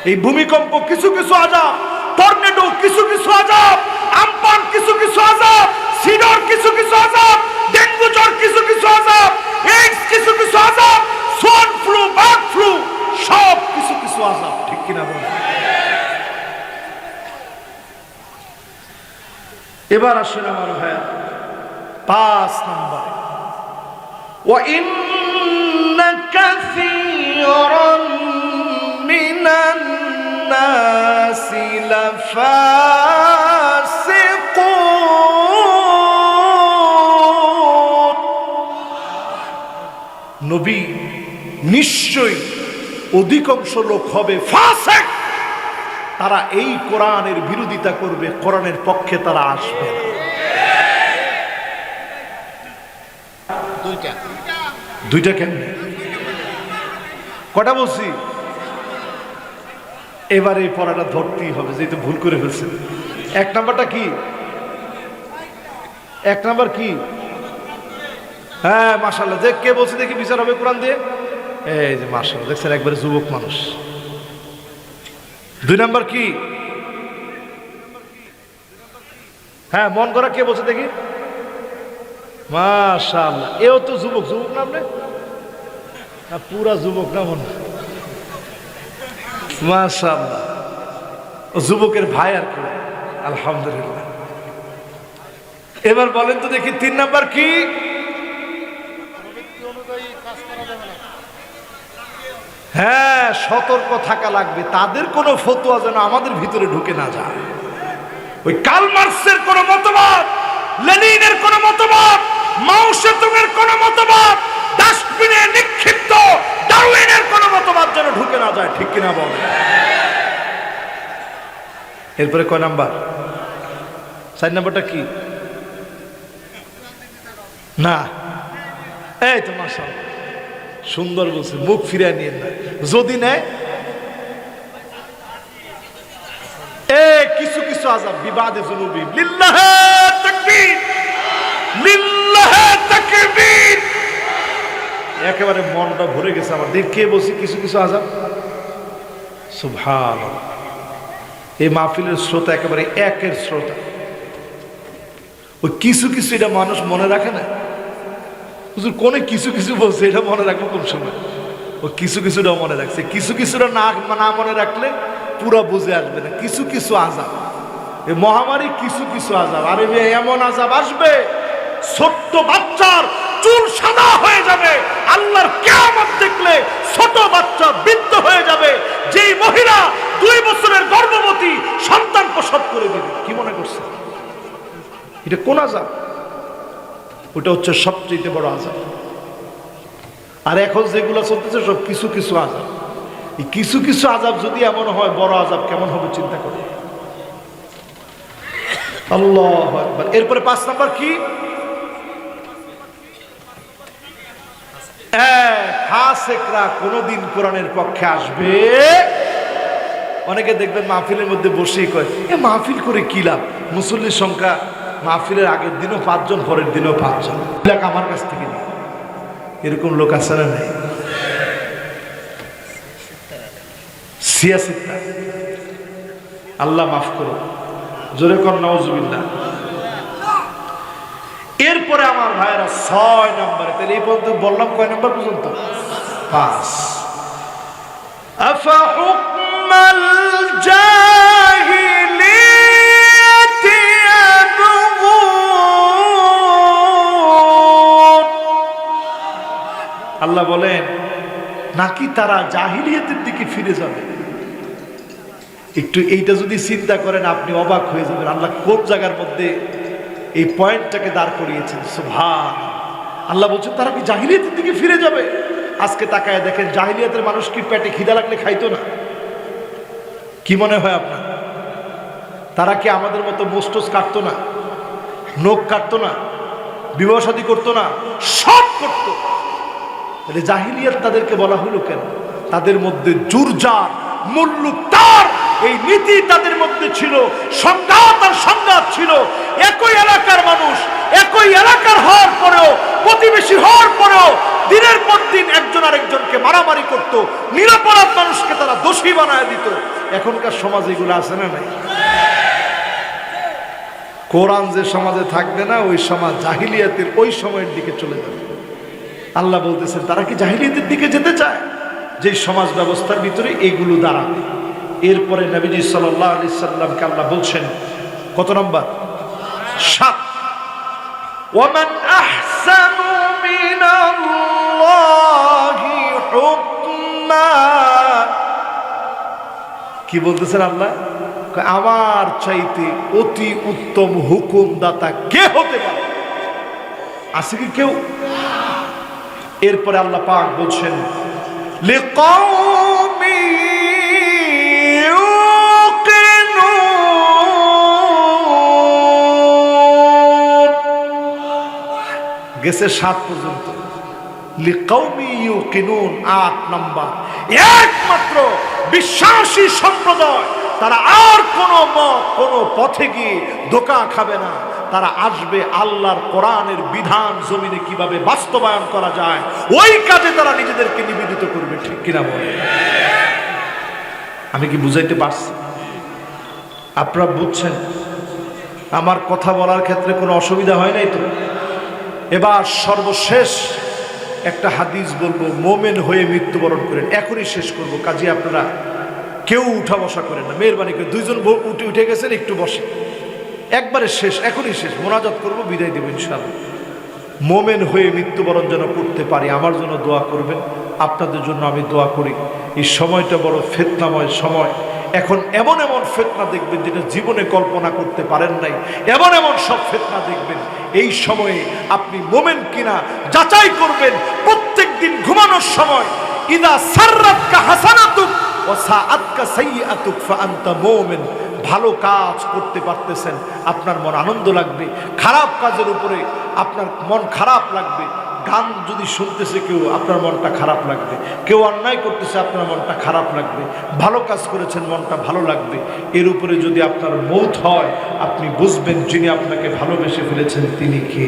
A: এই ভূমিকম্প কিছু কিছু আযাব, টর্নেডো কিছু কিছু আযাব, আমপান কিছু কিছু আযাব, সিডর কিছু কিছু আযাব, ডেঙ্গু জ্বর কিছু কিছু আযাব, এইডস কিছু কিছু আযাব, সোয়ান ফ্লু, বার্ড ফ্লু সব কিছু কিছু আযাব। ঠিক কিনা বলেন? এবার আসেন আমার ভাইয়া 5 নম্বর, ওয়া ইন্না কাসীরান মিনান নাসি লাফাসিকুন। নবী নিশ্চয়ই অধিকাংশ লোক হবে ফাসিক, তারা এই কোরআনের বিরোধিতা করবে, কোরআনের পক্ষে তারা আসবে না। দুইটা কেমনে? কটা বলছি? এবারে এই পড়াটা ধরতেই হবে, যেহেতু ভুল করে ফেলছে। 1 নাম্বারটা কি? 1 নাম্বার কি? হ্যাঁ মাশাআল্লাহ, যে কে বলছে দেখি বিচার হবে কোরআন দিয়ে। এই যে মাশাআল্লাহ, দেখছেন একবারে যুবক মানুষ। 2 নাম্বার কি? হ্যাঁ মন করা কে বলছে দেখি? মাশাআল্লাহ, এও তো যুবক। যুবক না আপনি? না পুরা যুবক না মনে? মাশাআল্লাহ, যুবকের ভাই আর কি। আলহামদুলিল্লাহ। এবার বলেন তো দেখি 3 নাম্বার কি? হ্যাঁ, সতর্ক থাকা লাগবে, তাদের কোনো ফতোয়া যেন আমাদের ভিতরে ঢুকে না যায়। ওই কার্ল মার্কসের কোনো মতবাদ, লেনিনের কোনো মতবাদ, মাও সেতুংয়ের কোনো মতবাদ, ডাস্টবিনে নিক্ষিপ্ত ডারউইনের কোনো মতবাদ যেন ঢুকে না যায়, ঠিক কিনা বল? এরপরে কয় নাম্বার? 4 নাম্বারটা কি? না, এই তো মাশাআল্লাহ সুন্দর বলছে, মুখ ফিরিয়ে নিয়েন না। যদি নেয় কিছু কিছু আযাব বিবাদে যুনুবি, লিল্লাহি তাকবীর, লিল্লাহি তাকবীর। একেবারে মনটা ভরে গেছে আমার, দেখে বসি কিছু কিছু আযাব। সুবহানাল্লাহ। এই মাহফিলের শ্রোতা একেবারে একের শ্রোতা। ওই কিছু কিছু এটা মানুষ মনে রাখে না। হুজুর কোন কিছু কিছু বলছে, এটা মনে রাখবো কোন সময়? ও কিছু কিছুটা মনে রাখছে, কিছু কিছুটা না মনে রাখলে পুরো বুঝে আসবে না। কিছু কিছু আযাব, এই মহামারী কিছু কিছু আযাব। আরে এমন আযাব আসবে, ছোট্ট বাচ্চার চুল সাদা হয়ে যাবে, আল্লাহর কিয়ামত দেখলে ছোট বাচ্চা বৃদ্ধ হয়ে যাবে, যেই মহিলা 2 বছরের গর্ভবতী সন্তান প্রসব করে দিবে। কি মনে করছে এটা কোন আযাব? ওটা হচ্ছে সবচেয়ে বড় আযাব। আর এখন যেগুলো চলতেছে সব কিছু কিছু আযাব। এই কিছু কিছু আযাব যদি এমন হয়, বড় আযাব কেমন হবে চিন্তা করো। আল্লাহু আকবার। এরপরে 5 নাম্বার কি? ফাসিকরা কোনদিন কোরআনের পক্ষে আসবে? অনেকে দেখবেন মাহফিলের মধ্যে বসেই কয়, এ মাহফিল করে কি লাভ? মুসল্লির সংখ্যা মাহফিলের আগের দিনও 5 জন, পরের দিনও 5 জন, আমার কাছ থেকে নিয়ে। এরকম লোক আছে না নাই? সিয়াসিতা, আল্লাহ মাফ করো, জোরে কর নাউজুবিল্লাহ। এরপরে আমার ভাইয়েরা 6 নম্বরে, তাহলে এই পর্যন্ত বললাম কয় নম্বর পর্যন্ত? 5। আফা হুকমাল জাহিলিয়াতি ইয়াবগুন। আল্লাহ বলেন নাকি তারা জাহিলিয়াতের দিকে ফিরে যাবে? একটু এইটা যদি চিন্তা করেন আপনি অবাক হয়ে যাবেন, আল্লাহ কোন জায়গার মধ্যে এই পয়েন্টটাকে দাঁড় করিয়েছেন। সুবহান আল্লাহ বলছেন তারা কি জাহিলিয়াতের দিকে ফিরে যাবে? আজকে তাকায় দেখেন, জাহিলিয়াতের মানুষ কি পেটে খিদা লাগলে খাইতো না? কি মনে হয় আপনার? তারা কি আমাদের মতো মোস্টোস কাটতো না, নখ কাটতো না, বিবাহ শাদী করতো না? সব করতো। তাহলে জাহিলিয়াত তাদেরকে বলা হলো কেন? তাদের মধ্যে জুরজার, মুল্লুকতার এই নীতি তাদের মধ্যে ছিল, সংঘাত আর সংঘাত ছিল। একই এলাকার মানুষ, একই এলাকার হওয়ার পরেও, প্রতিবেশী হওয়ার পরেও দিনের পর দিন একজন আরেকজনকে মারামারি করত, নিরপরাধ মানুষকে তারা দোষী বানায় দিত। এখনকার সমাজে এগুলো আছে না নাই? কোরআন যে সমাজে থাকবে না, ওই সমাজ জাহিলিয়াতের ওই সময়ের দিকে চলে যাবে। আল্লাহ বলতেছেন তারা কি জাহিলিয়াতের দিকে যেতে চায়? যে সমাজ ব্যবস্থার ভিতরে এগুলো দাঁড়াবে। এরপরে নবীজি সাল্লাল্লাহু আলাইহি সাল্লামকে আল্লাহ বলছেন কত নম্বর? 7। ওয়ামান আহসানু মিনাল্লাহি হুকমা। কি বলতেছেন আল্লাহ? আমার চাইতে অতি উত্তম হুকুমদাতা কে হতে পারে? আছে কি কেউ? এরপরে আল্লাহ পাক বলছেন লিকাওমি ইউকিনুন। গেছে 7 পর্যন্ত। লিকাওমি ইউকিনুন 8 নাম্বার। একমাত্র বিশ্বাসী সম্প্রদায়, তারা আর কোনো পথে গিয়ে ধোঁকা খাবে না। তারা আসবে আল্লাহর কোরআনের বিধান জমিনে কিভাবে বাস্তবায়ন করা যায়, ওই কাজে তারা নিজেদেরকে নিবেদিত করবে। ঠিক কিনা বলে? আমি কি বুঝাইতে পারছি? আপনারা বুঝছেন? আমার কথা বলার ক্ষেত্রে কোনো অসুবিধা হয় নাই তো? এবার সর্বশেষ একটা হাদিস বলবো, মোমেন হয়ে মৃত্যুবরণ করেন। এখনই শেষ করব, কাজে আপনারা কেউ উঠা বসা করেন না, মেহরবানি করে। 2 জন উঠে গেছেন, একটু বসে। একবারে শেষ, এখনই শেষ, মোনাজাত করবো, বিদায় দেব ইনশাআল্লাহ। মোমেন হয়ে মৃত্যুবরণ যেন করতে পারি, আমার জন্য দোয়া করবেন, আপনাদের জন্য আমি দোয়া করি। এই সময়টা বড় ফিতনাময় সময়। এখন এমন এমন ফিতনা দেখবেন যেটা জীবনে কল্পনা করতে পারেন নাই, এমন এমন সব ফিতনা দেখবেন। এই সময়ে আপনি মোমেন কিনা যাচাই করবেন। প্রত্যেক দিন ঘুমানোর সময় ইদা সাররাতকা হাসানাতুক ওয়া সাআতকা সাইয়্যাতুক ফাআনতা মুমিন। ভালো কাজ করতে পারতেছেন, আপনার মন আনন্দ লাগবে। খারাপ কাজের উপরে আপনার মন খারাপ লাগবে। গান যদি শুনতেছে কেউ, আপনার মনটা খারাপ লাগবে। কেউ অন্যায় করতেছে, আপনার মনটা খারাপ লাগবে। ভালো কাজ করেছেন, মনটা ভালো লাগবে। এর উপরে যদি আপনার মৌত হয়, আপনি বুঝবেন যিনি আপনাকে ভালোবেসে ফেলেছেন তিনি কে।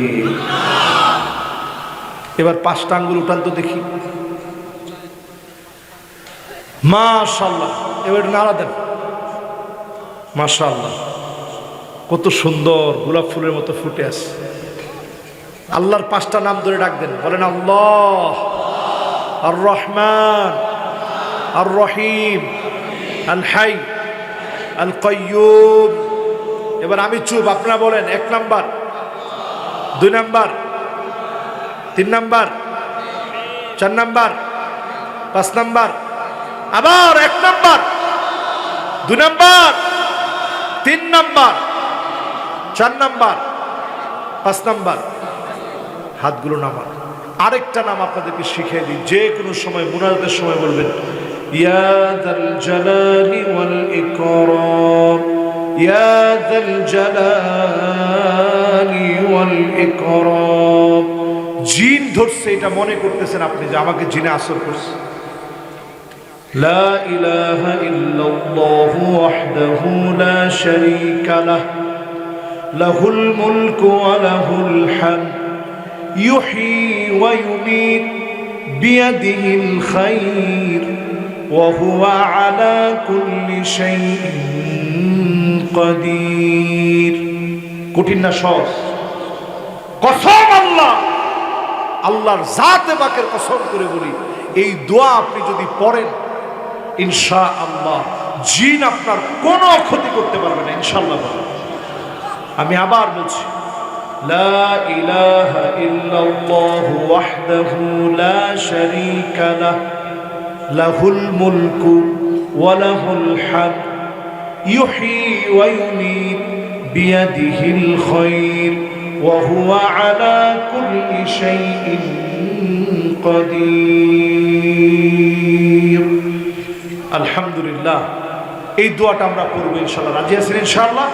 A: এবার 5টা আঙ্গুল উঠান তো দেখি। মাশাআল্লাহ, এবার নাড়া দেন। মাশাআল্লাহ, কত সুন্দর গোলাপ ফুলের মতো ফুটে আছে। আল্লাহর 5টা নাম ধরে ডাক দেন, বলেন আল্লাহ, আর রহমান, আর রহিম, আল হাই, আল কাইয়ুম। এবার আমি চুপ, আপনারা বলেন 1 number, 2 number, 3 number, 4 number, 5 number, আবার 1 number, 2 number, 3 number, 4 number, 5 number. হাতগুলো নামান। আরেকটা নাম আপনাদেরকে শিখিয়ে দিই, যে কোনো সময় মুনাজাতের সময় বলবেন, ইয়া যাল জালালি ওয়াল ইকরাম, ইয়া যাল জালালি ওয়াল ইকরাম। জিন ধরছে এটা মনে করতেছেন আপনি যে আমাকে জিনে আসর করছে। লা ইলাহা ইল্লাল্লাহু ওয়াহদাহু লা শারীকা লাহ, লাহুল মুলকু ওয়া লাহুল হামদ, يحيي ويميت بيده الخير وهو على كل شيء قدير। কঠিন না সহজ? কসম আল্লাহ, আল্লাহর জাতে পাকের কসম করে বলি, এই দোয়া আপনি যদি পড়েন ইনশাআল্লাহ জিন আপনার কোনো ক্ষতি করতে পারবে না ইনশাআল্লাহ। আমি আবার বলছি, لا إله إلا الله وحده لا شريك له، له الملك وله الحمد، يحيي ويميت بيده الخير وهو على كل شيء قدير। الحمد لله। এই দোয়াটা আমরা পড়ব ইনশাআল্লাহ। রাজি আছেন ইনশাআল্লাহ?